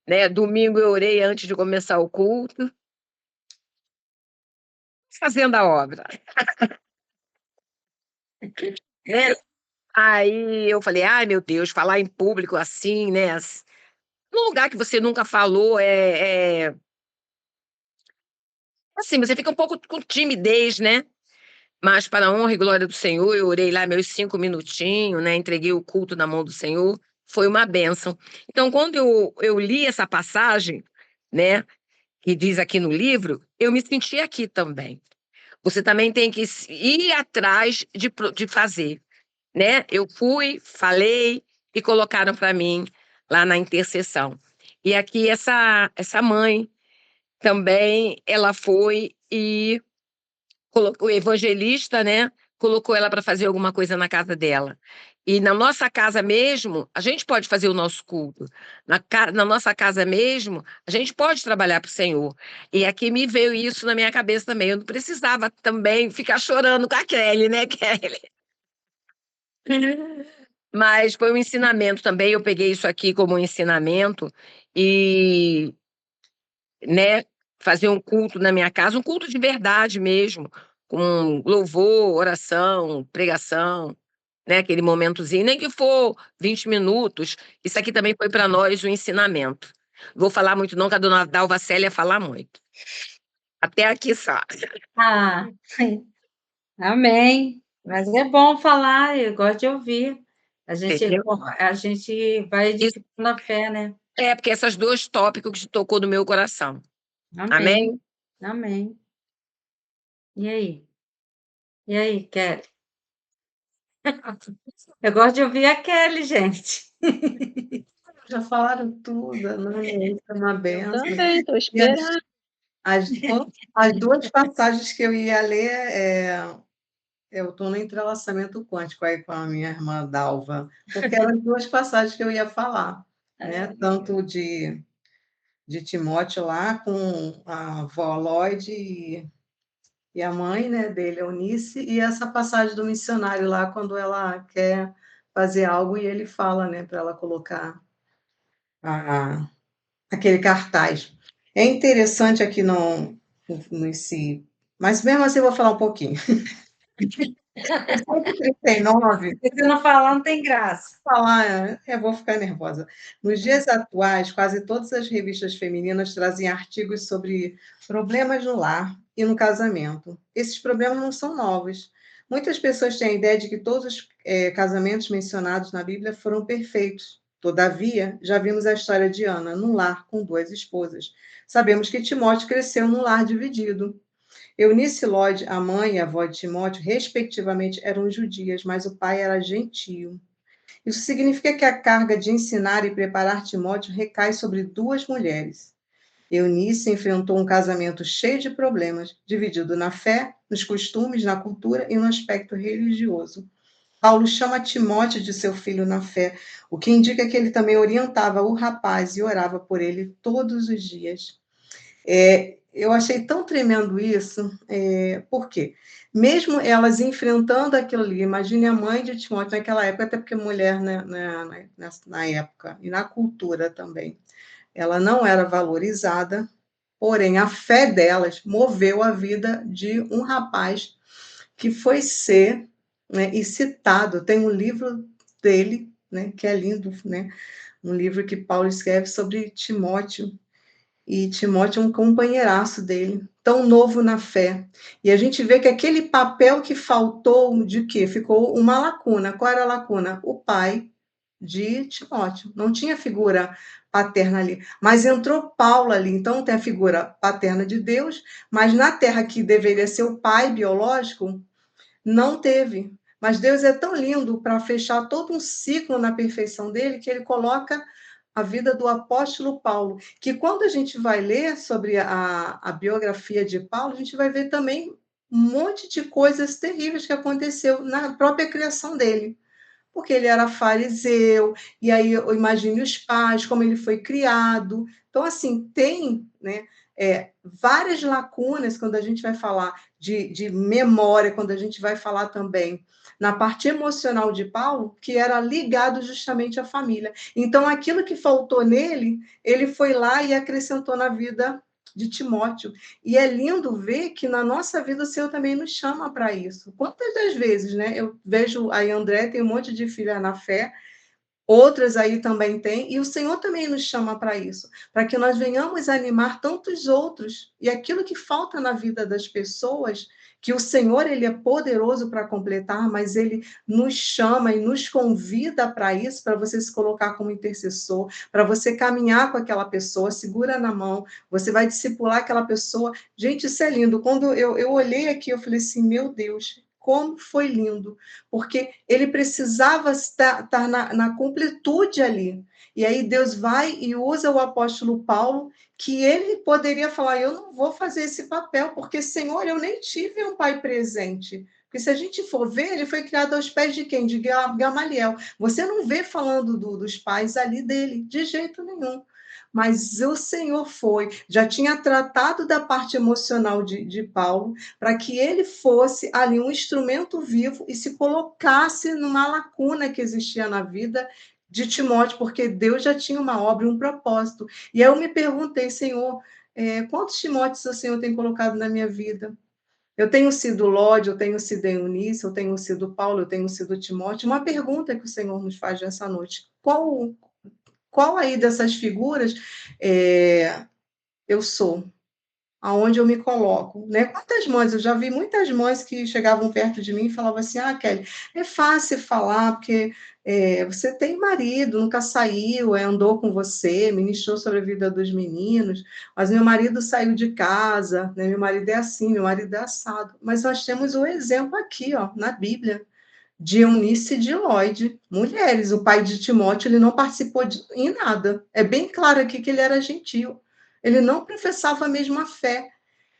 né? Domingo eu orei antes de começar o culto, fazendo a obra. Né? Aí eu falei, ai meu Deus, falar em público assim, né? Num lugar que você nunca falou, assim, você fica um pouco com timidez, né? Mas para a honra e glória do Senhor, eu orei lá meus 5 minutinhos, né? Entreguei o culto na mão do Senhor, foi uma bênção. Então, quando eu li essa passagem, né? Que diz aqui no livro, eu me senti aqui também. Você também tem que ir atrás de fazer, né? Eu fui, falei e colocaram para mim lá na intercessão. E aqui essa mãe também, ela foi e colocou o evangelista, né, colocou ela para fazer alguma coisa na casa dela. E na nossa casa mesmo, a gente pode fazer o nosso culto. Na nossa casa mesmo, a gente pode trabalhar para o Senhor. E aqui me veio isso na minha cabeça também. Eu não precisava também ficar chorando com a Kelly, né, Kelly? Mas foi um ensinamento também. Eu peguei isso aqui como um ensinamento e, né, fazer um culto na minha casa, um culto de verdade mesmo, com louvor, oração, pregação, né, aquele momentozinho, nem que for 20 minutos. Isso aqui também foi para nós um ensinamento. Vou falar muito não, que a dona Dalva Célia falar muito. Até aqui só. Ah, amém. Mas é bom falar, eu gosto de ouvir. Entendeu? A gente vai Isso edificando a fé, né? porque essas 2 tópicos que tocou no meu coração. Amém. Amém? Amém. E aí? E aí, Kelly? Eu gosto de ouvir a Kelly, gente. Já falaram tudo, né? Isso é uma Eu benção. também, estou E esperando. as 2 passagens que eu ia ler, eu estou no entrelaçamento quântico aí com a minha irmã Dalva, porque eram as 2 passagens que eu ia falar, né? Tanto de Timóteo lá com a avó Lloyd e a mãe, né, dele, Eunice, e essa passagem do missionário lá, quando ela quer fazer algo e ele fala, né, para ela colocar aquele cartaz. É interessante aqui nesse Mas mesmo assim eu vou falar um pouquinho. No 139, Se você não falar, não tem graça. falar, eu vou ficar nervosa. Nos dias atuais, quase todas as revistas femininas trazem artigos sobre problemas no lar e no casamento. Esses problemas não são novos. Muitas pessoas têm a ideia de que todos os casamentos mencionados na Bíblia foram perfeitos. Todavia, já vimos a história de Ana num lar com 2 esposas. Sabemos que Timóteo cresceu num lar dividido. Eunice Lloyd, a mãe e a avó de Timóteo, respectivamente, eram judias, mas o pai era gentio. Isso significa que a carga de ensinar e preparar Timóteo recai sobre 2 mulheres. Eunice enfrentou um casamento cheio de problemas, dividido na fé, nos costumes, na cultura e no aspecto religioso. Paulo chama Timóteo de seu filho na fé, o que indica que ele também orientava o rapaz e orava por ele todos os dias. Eu achei tão tremendo isso, por quê? Mesmo elas enfrentando aquilo ali, imagine a mãe de Timóteo naquela época, até porque mulher, né, na época, e na cultura também, ela não era valorizada, porém a fé delas moveu a vida de um rapaz que foi ser, né, e citado, tem um livro dele, né, que é lindo, né, um livro que Paulo escreve sobre Timóteo, e Timóteo é um companheiraço dele, tão novo na fé. E a gente vê que aquele papel que faltou de quê? Ficou uma lacuna. Qual era a lacuna? O pai de Timóteo. Não tinha figura paterna ali. Mas entrou Paulo ali, então tem a figura paterna de Deus, mas na terra que deveria ser o pai biológico, não teve. Mas Deus é tão lindo para fechar todo um ciclo na perfeição dele que ele coloca a vida do apóstolo Paulo, que quando a gente vai ler sobre a biografia de Paulo, a gente vai ver também um monte de coisas terríveis que aconteceu na própria criação dele, porque ele era fariseu, e aí eu imagine os pais, como ele foi criado. Então, assim, tem, né, várias lacunas quando a gente vai falar de memória, quando a gente vai falar também na parte emocional de Paulo, que era ligado justamente à família. Então, aquilo que faltou nele, ele foi lá e acrescentou na vida de Timóteo. E é lindo ver que na nossa vida o Senhor também nos chama para isso. Quantas das vezes, né? Eu vejo aí André tem um monte de filha na fé, outras aí também têm, e o Senhor também nos chama para isso, para que nós venhamos animar tantos outros. E aquilo que falta na vida das pessoas, que o Senhor ele é poderoso para completar, mas ele nos chama e nos convida para isso, para você se colocar como intercessor, para você caminhar com aquela pessoa, segura na mão, você vai discipular aquela pessoa. Gente, isso é lindo. Quando eu olhei aqui, eu falei assim, meu Deus, como foi lindo, porque ele precisava estar na completude ali. E aí Deus vai e usa o apóstolo Paulo, que ele poderia falar: eu não vou fazer esse papel, porque, Senhor, eu nem tive um pai presente. Porque se a gente for ver, ele foi criado aos pés de quem? De Gamaliel. Você não vê falando dos pais ali dele, de jeito nenhum. Mas o Senhor foi, já tinha tratado da parte emocional de Paulo, para que ele fosse ali um instrumento vivo e se colocasse numa lacuna que existia na vida de Timóteo, porque Deus já tinha uma obra, um propósito. E aí eu me perguntei, Senhor, quantos Timóteos o Senhor tem colocado na minha vida? Eu tenho sido Lode, eu tenho sido Eunice, eu tenho sido Paulo, eu tenho sido Timóteo. Uma pergunta que o Senhor nos faz nessa noite: qual aí dessas figuras eu sou? Aonde eu me coloco, né? Quantas mães, eu já vi muitas mães que chegavam perto de mim e falavam assim, Kelly, é fácil falar, porque você tem marido, nunca saiu, andou com você, ministrou sobre a vida dos meninos, mas meu marido saiu de casa, né? Meu marido é assim, meu marido é assado. Mas nós temos um exemplo aqui, ó, na Bíblia, de Eunice e de Lloyd, mulheres. O pai de Timóteo, ele não participou em nada. É bem claro aqui que ele era gentio. Ele não professava a mesma fé.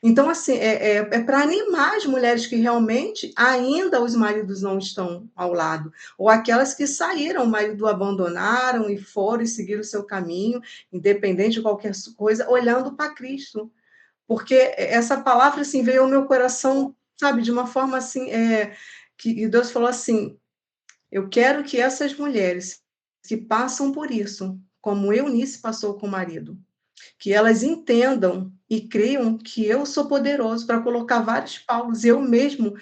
Então, assim, é para animar as mulheres que realmente ainda os maridos não estão ao lado, ou aquelas que saíram, o marido abandonaram e foram e seguiram o seu caminho, independente de qualquer coisa, olhando para Cristo. Porque essa palavra assim, veio ao meu coração, sabe, de uma forma assim, que Deus falou assim: eu quero que essas mulheres que passam por isso, como Eunice passou com o marido, que elas entendam e creiam que eu sou poderoso para colocar vários Paulos, eu mesmo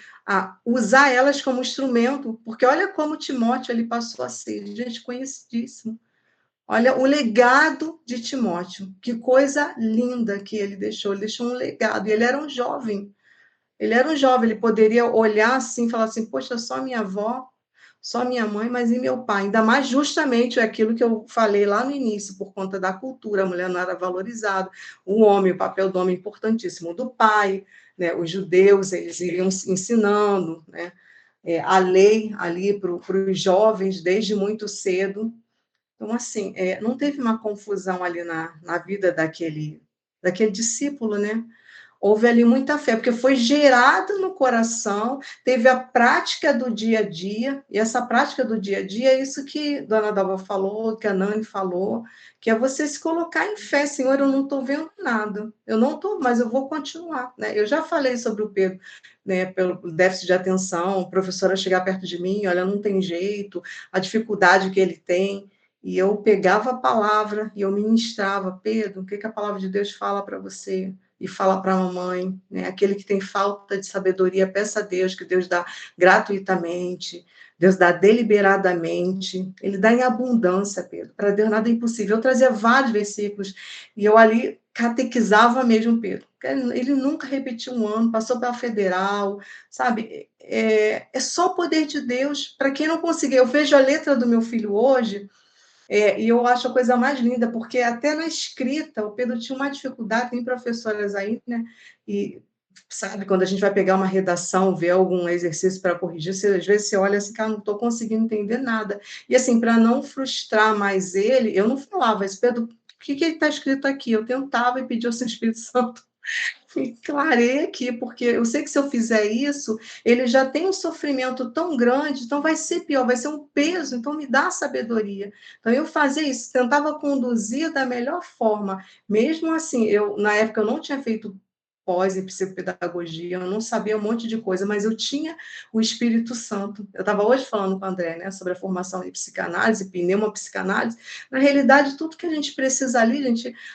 usar elas como instrumento, porque olha como Timóteo ele passou a ser, gente conhecidíssimo. Olha o legado de Timóteo, que coisa linda que ele deixou um legado, e ele era um jovem, ele poderia olhar assim e falar assim, poxa, só minha avó, só minha mãe, mas e meu pai? Ainda mais justamente aquilo que eu falei lá no início, por conta da cultura, a mulher não era valorizada, o homem, o papel do homem importantíssimo, do pai, né? Os judeus, eles iriam ensinando, né? A lei ali para os jovens desde muito cedo. Então, assim, não teve uma confusão ali na vida daquele discípulo, né? Houve ali muita fé, porque foi gerado no coração, teve a prática do dia a dia, e essa prática do dia a dia é isso que Dona Dalva falou, que a Nani falou, que é você se colocar em fé, Senhor, eu não estou vendo nada, eu não estou, mas eu vou continuar, né? Eu já falei sobre o Pedro, né, pelo déficit de atenção, a professora chegar perto de mim, olha, não tem jeito, a dificuldade que ele tem, e eu pegava a palavra e eu ministrava, Pedro, o que a palavra de Deus fala para você? E fala para a mamãe, né? Aquele que tem falta de sabedoria, peça a Deus, que Deus dá gratuitamente, Deus dá deliberadamente, Ele dá em abundância, Pedro. Para Deus nada é impossível. Eu trazia vários versículos e eu ali catequizava mesmo Pedro. Ele nunca repetiu um ano, passou pela federal, sabe? É só o poder de Deus. Para quem não conseguiu, eu vejo a letra do meu filho hoje, e eu acho a coisa mais linda, porque até na escrita, o Pedro tinha uma dificuldade, tem professoras aí, né? E sabe, quando a gente vai pegar uma redação, ver algum exercício para corrigir, às vezes você olha assim, cara, não estou conseguindo entender nada. E assim, para não frustrar mais ele, eu não falava, esse Pedro, o que está escrito aqui? Eu tentava e pedia ao seu Espírito Santo clarei aqui, porque eu sei que se eu fizer isso, ele já tem um sofrimento tão grande, então vai ser pior, vai ser um peso, então me dá sabedoria. Então eu fazia isso, tentava conduzir da melhor forma. Mesmo assim, na época eu não tinha feito pós em psicopedagogia, eu não sabia um monte de coisa, mas eu tinha o Espírito Santo. Eu estava hoje falando com o André, né, sobre a formação de psicanálise, pneumopsicanálise. Na realidade, tudo que a gente precisa ali,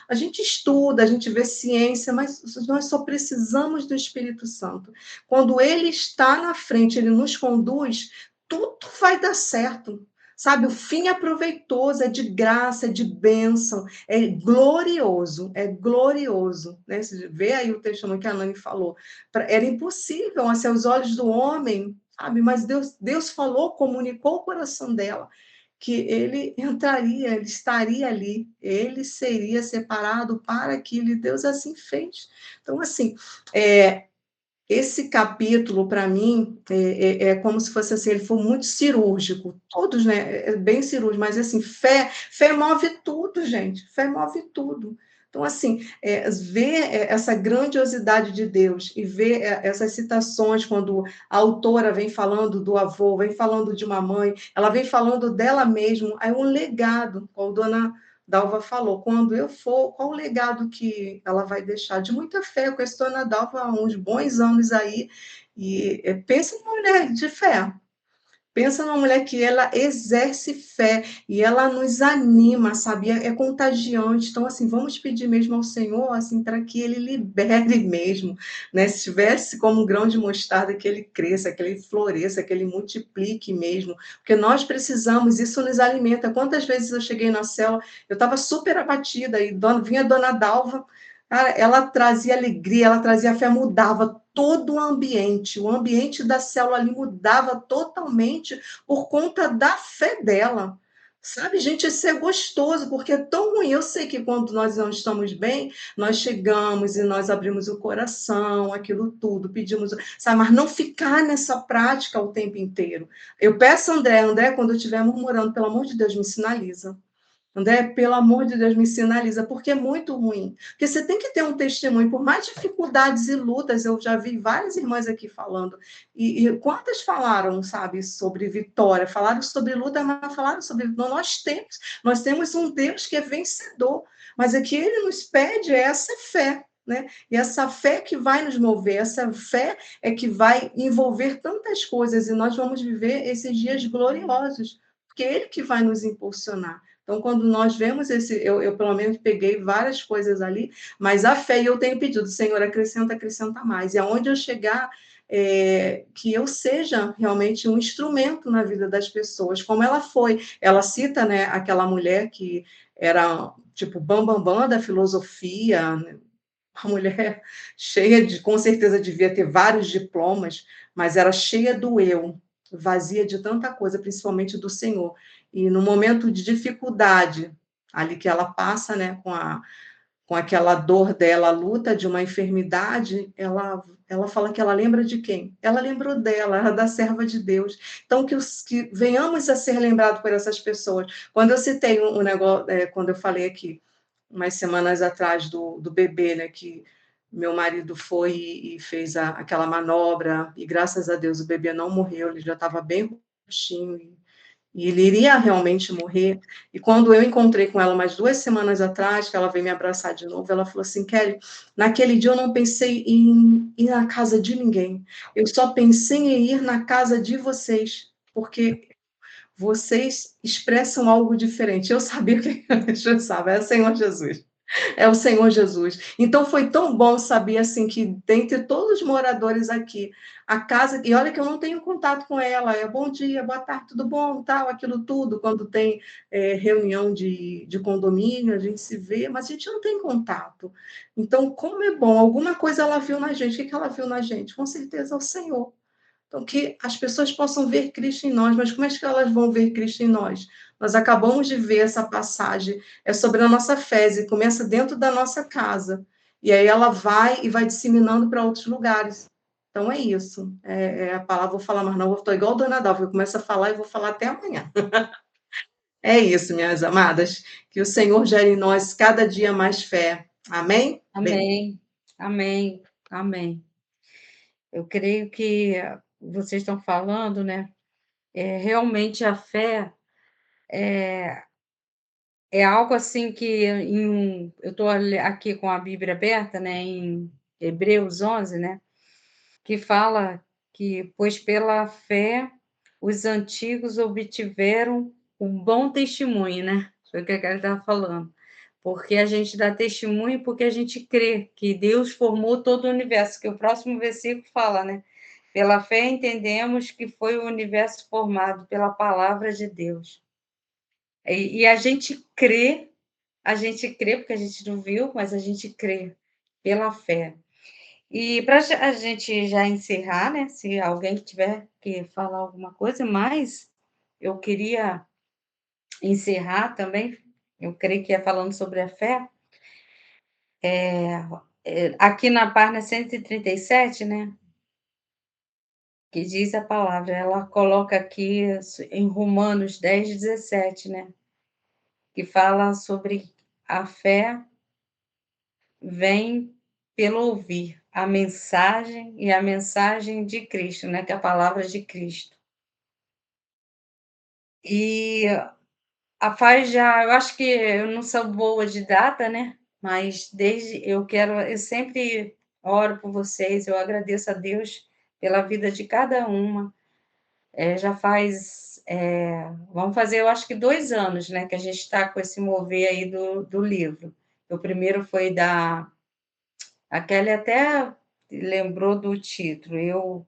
a gente estuda, a gente vê ciência, mas nós só precisamos do Espírito Santo. Quando ele está na frente, ele nos conduz, tudo vai dar certo. Sabe, o fim é proveitoso, é de graça, é de bênção, é glorioso, né? Você vê aí o testemunho que a Nani falou. Era impossível, assim, aos olhos do homem, sabe? Mas Deus falou, comunicou o coração dela que ele entraria, ele estaria ali, ele seria separado para aquilo, e Deus assim fez. Então, assim, esse capítulo, para mim, é como se fosse assim, ele foi muito cirúrgico, todos, né, bem cirúrgico, mas assim, fé move tudo, gente, fé move tudo. Então, assim, ver essa grandiosidade de Deus e ver essas citações, quando a autora vem falando do avô, vem falando de uma mãe, ela vem falando dela mesma, é um legado, como a Dona Dalva falou, quando eu for, qual o legado que ela vai deixar? De muita fé, eu conheço a Dona Dalva há uns bons anos aí, e pensa numa mulher de fé, pensa numa mulher que ela exerce fé e ela nos anima, sabe? É contagiante. Então, assim, vamos pedir mesmo ao Senhor, assim, para que Ele libere mesmo, né? Se tivesse como um grão de mostarda, que Ele cresça, que Ele floresça, que Ele multiplique mesmo, porque nós precisamos, isso nos alimenta. Quantas vezes eu cheguei na célula, eu estava super abatida e vinha a Dona Dalva, cara, ela trazia alegria, ela trazia fé, mudava todo o ambiente da célula ali mudava totalmente por conta da fé dela. Sabe, gente, isso é gostoso, porque é tão ruim. Eu sei que quando nós não estamos bem, nós chegamos e nós abrimos o coração, aquilo tudo, pedimos, sabe, mas não ficar nessa prática o tempo inteiro. Eu peço a André, quando eu estiver murmurando, pelo amor de Deus, me sinaliza. André, pelo amor de Deus, me sinaliza, porque é muito ruim. Porque você tem que ter um testemunho, por mais dificuldades e lutas, eu já vi várias irmãs aqui falando, e quantas falaram, sabe, sobre vitória, falaram sobre luta, mas falaram sobre... Nós temos um Deus que é vencedor, mas o que Ele nos pede é essa fé, né? E essa fé que vai nos mover, essa fé é que vai envolver tantas coisas, e nós vamos viver esses dias gloriosos, porque é Ele que vai nos impulsionar. Então, quando nós vemos eu pelo menos peguei várias coisas ali, mas a fé, e eu tenho pedido, Senhor, acrescenta, acrescenta mais. E aonde eu chegar, que eu seja realmente um instrumento na vida das pessoas, como ela foi. Ela cita, né, aquela mulher que era tipo bambambam bam, bam da filosofia, né? Uma mulher cheia de, com certeza devia ter vários diplomas, mas era cheia do eu, vazia de tanta coisa, principalmente do Senhor. E no momento de dificuldade, ali que ela passa, né, com aquela dor dela, a luta de uma enfermidade, ela fala que ela lembra de quem? Ela lembrou dela, era da serva de Deus. Então, que venhamos a ser lembrados por essas pessoas. Quando eu citei um negócio, quando eu falei aqui, umas semanas atrás do bebê, né, que meu marido foi e fez aquela manobra, e graças a Deus o bebê não morreu, ele já estava bem roxinho, e ele iria realmente morrer. E quando eu encontrei com ela umas 2 semanas atrás, que ela veio me abraçar de novo, ela falou assim, Kelly, naquele dia eu não pensei em ir na casa de ninguém, eu só pensei em ir na casa de vocês, porque vocês expressam algo diferente. Eu sabia o que eu expressava, é o Senhor Jesus. É o Senhor Jesus. Então foi tão bom saber assim que dentre todos os moradores aqui, a casa, e olha que eu não tenho contato com ela, é bom dia, boa tarde, tudo bom, tal, aquilo tudo, quando tem reunião de condomínio, a gente se vê, mas a gente não tem contato. Então, como é bom, alguma coisa ela viu na gente, o que ela viu na gente? Com certeza é o Senhor. Então, que as pessoas possam ver Cristo em nós, mas como é que elas vão ver Cristo em nós? Nós acabamos de ver essa passagem, é sobre a nossa fé, e começa dentro da nossa casa, e aí ela vai e vai disseminando para outros lugares. Então, é isso. A palavra, vou falar, mas não, eu estou igual a Dona Dalva, eu começo a falar e vou falar até amanhã. É isso, minhas amadas. Que o Senhor gere em nós cada dia mais fé. Amém? Bem, Amém, amém, amém. Eu creio que vocês estão falando, né? Realmente a fé é algo assim que eu estou aqui com a Bíblia aberta, né? Em Hebreus 11, né? Que fala que, pois pela fé, os antigos obtiveram um bom testemunho, né? Foi o que a Kelly estava falando. Porque a gente dá testemunho porque a gente crê que Deus formou todo o universo, que o próximo versículo fala, né? Pela fé entendemos que foi o universo formado pela palavra de Deus. E a gente crê porque a gente não viu, mas a gente crê pela fé. E para a gente já encerrar, né? Se alguém tiver que falar alguma coisa, mas eu queria encerrar também, eu creio que é falando sobre a fé, aqui na página 137, né? Que diz a palavra, ela coloca aqui em Romanos 10:17, né? Que fala sobre a fé vem pelo ouvir a mensagem e a mensagem de Cristo, né? Que é a palavra de Cristo. E a faz já, eu acho que eu não sou boa de data, né? Mas eu sempre oro por vocês, eu agradeço a Deus pela vida de cada uma. Já faz, vamos fazer, eu acho que 2 anos, né? Que a gente está com esse mover aí do livro. O primeiro foi a Kelly até lembrou do título.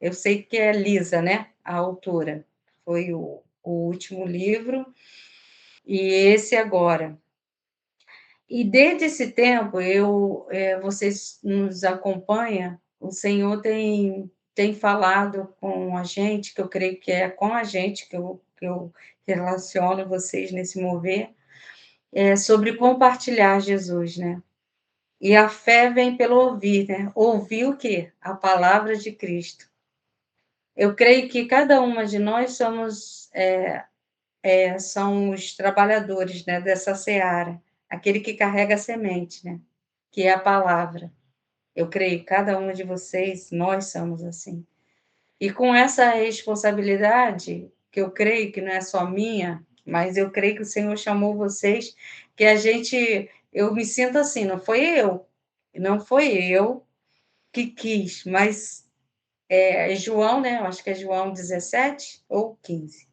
Eu sei que é Lisa, né? A autora. Foi o último livro. E esse agora. E desde esse tempo, vocês nos acompanham, o Senhor tem falado com a gente, que eu creio que é com a gente que eu relaciono vocês nesse mover, sobre compartilhar Jesus, né? E a fé vem pelo ouvir, né? Ouvir o quê? A palavra de Cristo. Eu creio que cada uma de nós são os trabalhadores, né, dessa seara, aquele que carrega a semente, né, que é a palavra. Eu creio que cada uma de vocês, nós somos assim. E com essa responsabilidade, que eu creio que não é só minha, mas eu creio que o Senhor chamou vocês, que eu me sinto assim, não foi eu que quis, mas João, né, eu acho que é João 17 ou 15,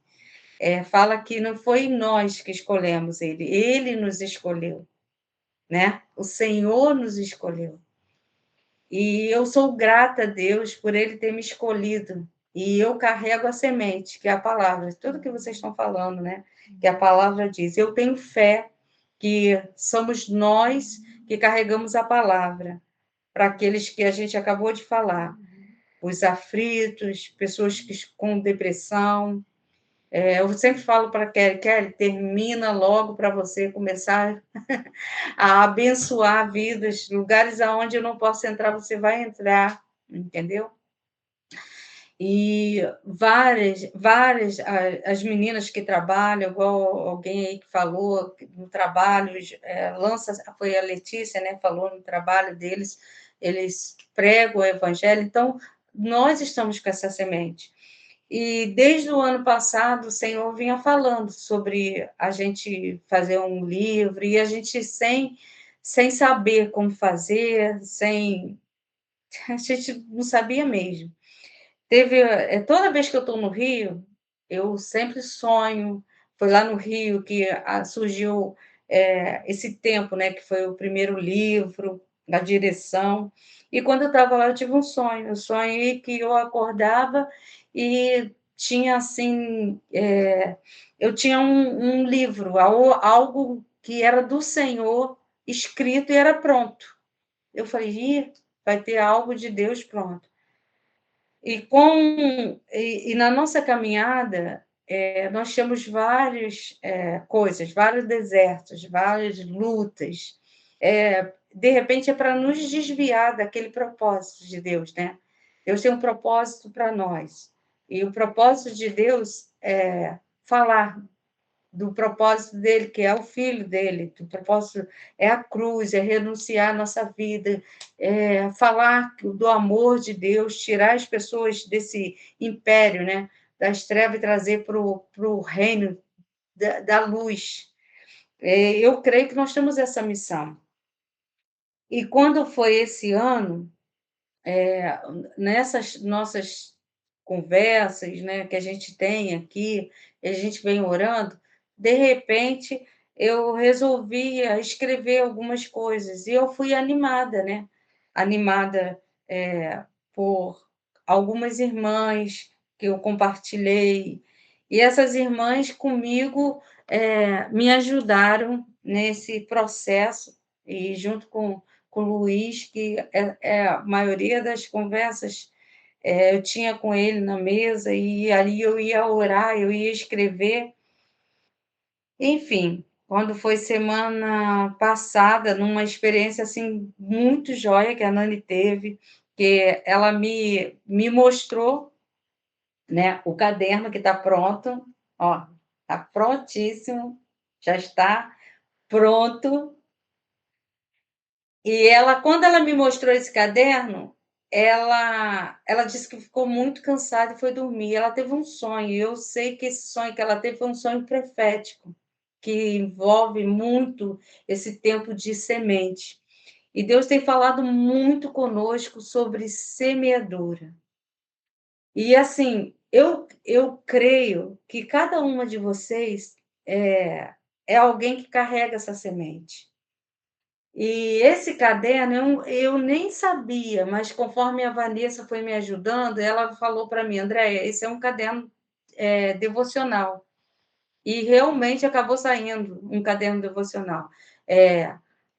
fala que não foi nós que escolhemos ele nos escolheu, né? O Senhor nos escolheu. E eu sou grata a Deus por ele ter me escolhido. E eu carrego a semente, que é a palavra, tudo que vocês estão falando, né? Que a palavra diz. Eu tenho fé que somos nós que carregamos a palavra para aqueles que a gente acabou de falar, os aflitos, pessoas com depressão. Eu sempre falo para a Kelly, termina logo para você começar a abençoar vidas, lugares aonde eu não posso entrar, você vai entrar, entendeu? E várias as meninas que trabalham, igual alguém aí que falou, no trabalho, foi a Letícia, né, falou no trabalho deles, eles pregam o evangelho, então nós estamos com essa semente. E desde o ano passado, o Senhor vinha falando sobre a gente fazer um livro, e a gente sem saber como fazer, a gente não sabia mesmo. Toda vez que eu estou no Rio, eu sempre sonho. Foi lá no Rio que surgiu esse tempo, né, que foi o primeiro livro, a direção. E quando eu estava lá, eu tive um sonho. Eu sonhei que eu acordava e tinha assim, eu tinha um livro, algo que era do Senhor escrito e era pronto. Eu falei, vai ter algo de Deus pronto. E na nossa caminhada, nós temos várias coisas, vários desertos, várias lutas. De repente, é para nos desviar daquele propósito de Deus, né? Deus tem um propósito para nós. E o propósito de Deus é falar do propósito dele, que é o filho dele, o propósito é a cruz, é renunciar à nossa vida, é falar do amor de Deus, tirar as pessoas desse império, né, das trevas e trazer para o reino da luz. Eu creio que nós temos essa missão. E quando foi esse ano, nessas nossas conversas, né, que a gente tem aqui, a gente vem orando, de repente eu resolvi escrever algumas coisas e eu fui animada, né? Animada por algumas irmãs que eu compartilhei, e essas irmãs comigo me ajudaram nesse processo, e junto com o Luiz, que a maioria das conversas eu tinha com ele na mesa, e ali eu ia orar, eu ia escrever. Enfim, quando foi semana passada, numa experiência assim muito joia que a Nani teve, que ela me mostrou, né, o caderno que está pronto, ó, está prontíssimo, já está pronto. E ela, quando ela me mostrou esse caderno, ela disse que ficou muito cansada e foi dormir. Ela teve um sonho, e eu sei que esse sonho que ela teve foi um sonho profético, que envolve muito esse tempo de semente. E Deus tem falado muito conosco sobre semeadura. E, assim, eu creio que cada uma de vocês é alguém que carrega essa semente. E esse caderno eu nem sabia, mas conforme a Vanessa foi me ajudando, ela falou para mim: "Andréia, esse é um caderno, devocional". E realmente acabou saindo um caderno devocional.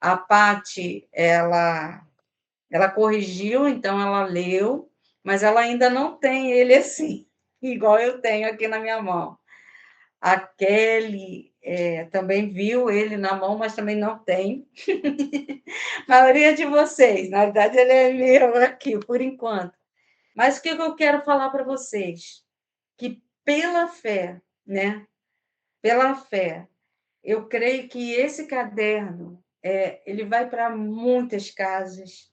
A Pathy, ela corrigiu, então ela leu, mas ela ainda não tem ele assim, igual eu tenho aqui na minha mão. A Kelly, também viu ele na mão, mas também não tem. A maioria de vocês, na verdade, ele é meu aqui, por enquanto. Mas o que eu quero falar para vocês? Que pela fé, né? Pela fé, eu creio que esse caderno, ele vai para muitas casas,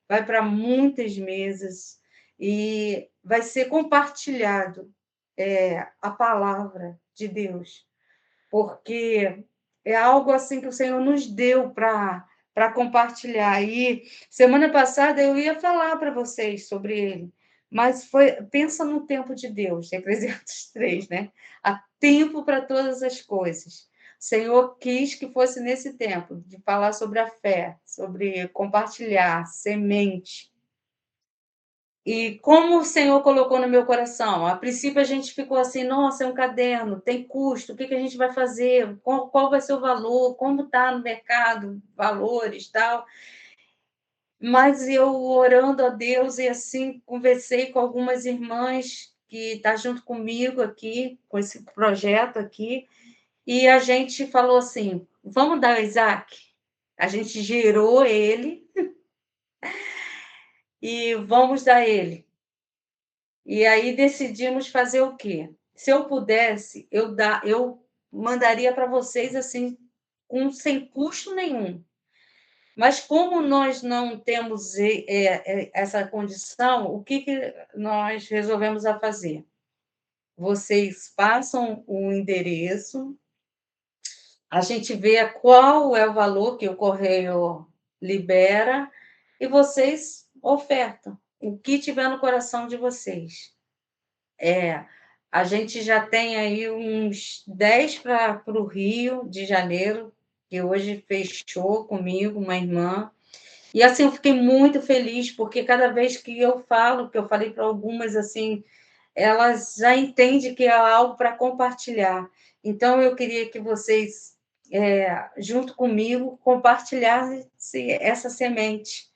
vai para muitas mesas e vai ser compartilhado a palavra de Deus, porque é algo assim que o Senhor nos deu para compartilhar. E semana passada eu ia falar para vocês sobre ele, mas pensa no tempo de Deus, Eclesiastes 3, né? tempo para todas as coisas. O Senhor quis que fosse nesse tempo, de falar sobre a fé, sobre compartilhar, semente. E como o Senhor colocou no meu coração, a princípio a gente ficou assim, nossa, é um caderno, tem custo, o que a gente vai fazer? Qual vai ser o valor? Como está no mercado, valores e tal. Mas eu orando a Deus e assim conversei com algumas irmãs que estão junto comigo aqui, com esse projeto aqui, e a gente falou assim, vamos dar o Isaac? A gente gerou ele e vamos dar ele. E aí decidimos fazer o quê? Se eu pudesse, eu mandaria para vocês assim, sem custo nenhum. Mas como nós não temos essa condição, o que nós resolvemos a fazer? Vocês passam o endereço, a gente vê qual é o valor que o correio libera e vocês ofertam o que tiver no coração de vocês. A gente já tem aí uns 10 para o Rio de Janeiro, que hoje fechou comigo, uma irmã. E assim, eu fiquei muito feliz, porque cada vez que eu falo, que eu falei para algumas assim, elas já entendem que é algo para compartilhar. Então, eu queria que vocês, junto comigo, compartilhassem essa semente,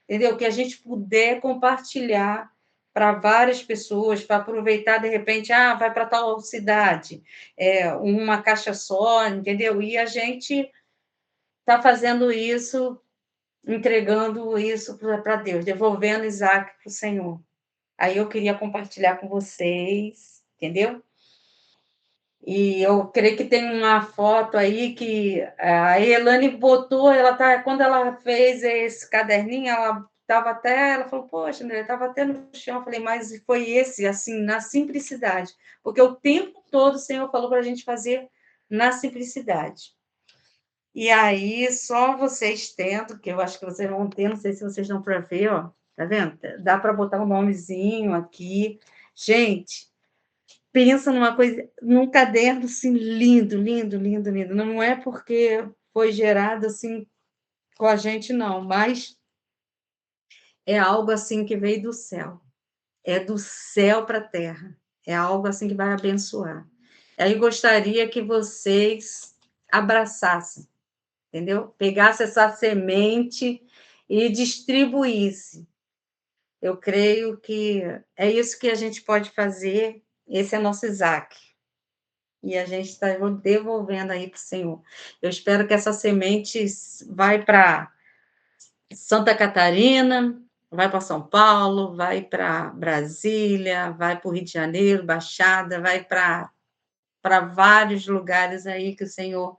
entendeu? Que a gente puder compartilhar para várias pessoas, para aproveitar, de repente, vai para tal cidade, uma caixa só, entendeu? E a gente está fazendo isso, entregando isso para Deus, devolvendo Isaac para o Senhor. Aí eu queria compartilhar com vocês, entendeu? E eu creio que tem uma foto aí que a Elane botou, quando ela fez esse caderninho, ela falou, poxa, André, estava até no chão. Eu falei, mas foi esse, assim, na simplicidade. Porque o tempo todo o Senhor falou para a gente fazer na simplicidade. E aí, só vocês tendo, que eu acho que vocês vão ter, não sei se vocês dão para ver, ó, tá vendo? Dá para botar um nomezinho aqui. Gente, pensa numa coisa, num caderno assim lindo, lindo, lindo, lindo. Não é porque foi gerado assim com a gente, não, mas é algo assim que veio do céu. É do céu para a terra. É algo assim que vai abençoar. Aí gostaria que vocês abraçassem, entendeu? Pegasse essa semente e distribuísse. Eu creio que é isso que a gente pode fazer. Esse é nosso Isaac. E a gente está devolvendo aí para o Senhor. Eu espero que essa semente vai para Santa Catarina, vai para São Paulo, vai para Brasília, vai para o Rio de Janeiro, Baixada, vai para vários lugares aí que o Senhor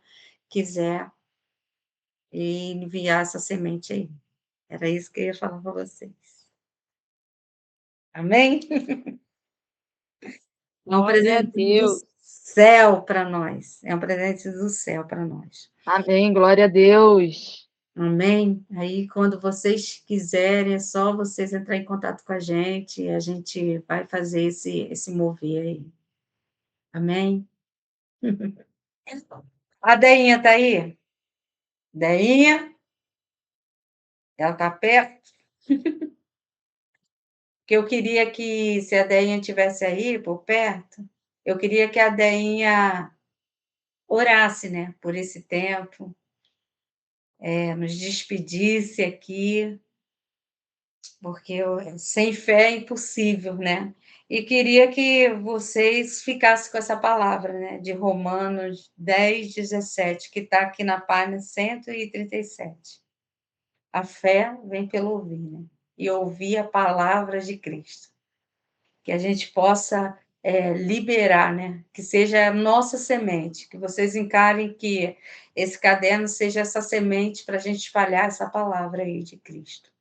quiser e enviar essa semente aí. Era isso que eu ia falar para vocês. Amém? É um presente do céu para nós. É um presente do céu para nós. Amém, glória a Deus. Amém? Aí, quando vocês quiserem, é só vocês entrar em contato com a gente vai fazer esse mover aí. Amém? A Deinha está aí? Deinha? Ela está perto? Porque eu queria que, se a Deinha estivesse aí, por perto, eu queria que a Deinha orasse, né, por esse tempo, nos despedisse aqui, porque sem fé é impossível, né? E queria que vocês ficassem com essa palavra, né, de Romanos 10, 17, que está aqui na página 137. A fé vem pelo ouvir, né? E ouvir a palavra de Cristo. Que a gente possa liberar, né? Que seja a nossa semente, que vocês encarem que esse caderno seja essa semente para a gente espalhar essa palavra aí de Cristo.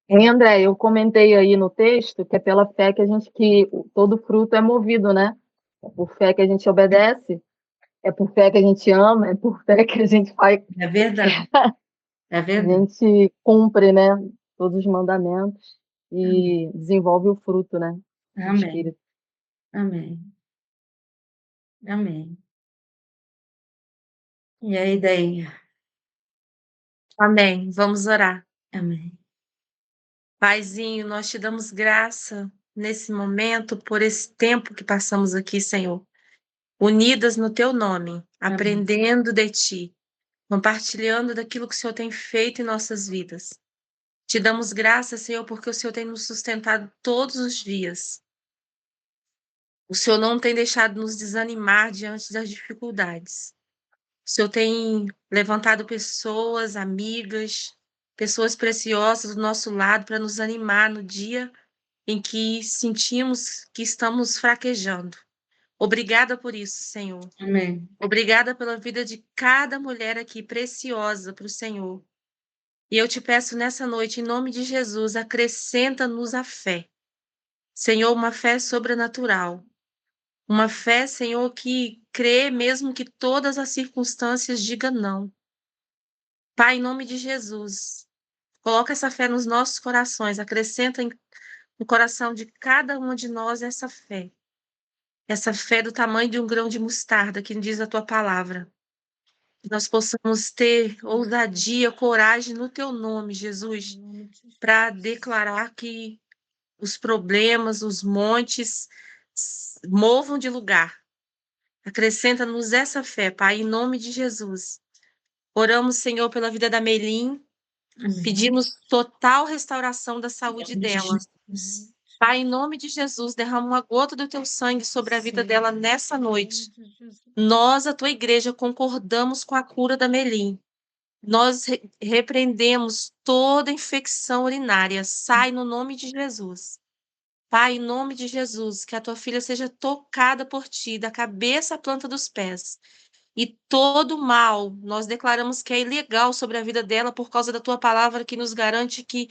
André, eu comentei aí no texto que é pela fé que todo fruto é movido, né? É por fé que a gente obedece, é por fé que a gente ama, é por fé que a gente faz. É verdade. É verdade. A gente cumpre, né, todos os mandamentos e desenvolve o fruto, né? Do Amém. Espírito. Amém. Amém. E aí, daí? Amém. Vamos orar. Amém. Paizinho, nós te damos graça nesse momento por esse tempo que passamos aqui, Senhor, unidas no teu nome, aprendendo de ti, compartilhando daquilo que o Senhor tem feito em nossas vidas. Te damos graça, Senhor, porque o Senhor tem nos sustentado todos os dias. O Senhor não tem deixado nos desanimar diante das dificuldades. O Senhor tem levantado pessoas, amigas, pessoas preciosas do nosso lado para nos animar no dia em que sentimos que estamos fraquejando. Obrigada por isso, Senhor. Amém. Obrigada pela vida de cada mulher aqui preciosa para o Senhor. E eu te peço nessa noite, em nome de Jesus, acrescenta-nos a fé. Senhor, uma fé sobrenatural. Uma fé, Senhor, que crê mesmo que todas as circunstâncias digam não. Pai, em nome de Jesus, coloca essa fé nos nossos corações, acrescenta no coração de cada uma de nós essa fé. Essa fé do tamanho de um grão de mostarda, que diz a tua palavra. Que nós possamos ter ousadia, coragem no teu nome, Jesus, para declarar que os problemas, os montes movam de lugar. Acrescenta-nos essa fé, Pai, em nome de Jesus. Oramos, Senhor, pela vida da Melim. Amém. Pedimos total restauração da saúde dela. Pai, em nome de Jesus, derrama uma gota do teu sangue sobre a vida dela nessa noite. Nós, a tua igreja, concordamos com a cura da Melim. Nós repreendemos toda infecção urinária. Sai no nome de Jesus. Pai, em nome de Jesus, que a tua filha seja tocada por ti, da cabeça à planta dos pés. E todo mal, nós declaramos que é ilegal sobre a vida dela por causa da tua palavra que nos garante que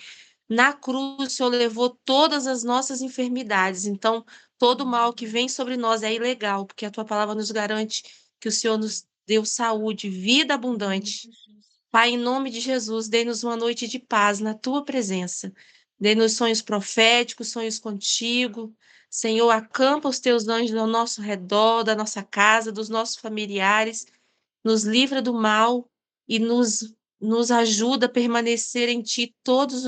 na cruz o Senhor levou todas as nossas enfermidades. Então, todo mal que vem sobre nós é ilegal, porque a tua palavra nos garante que o Senhor nos deu saúde, vida abundante. Pai, em nome de Jesus, dê-nos uma noite de paz na tua presença. Dê-nos sonhos proféticos, sonhos contigo. Senhor, acampa os teus anjos ao nosso redor, da nossa casa, dos nossos familiares. Nos livra do mal e nos ajuda a permanecer em ti todos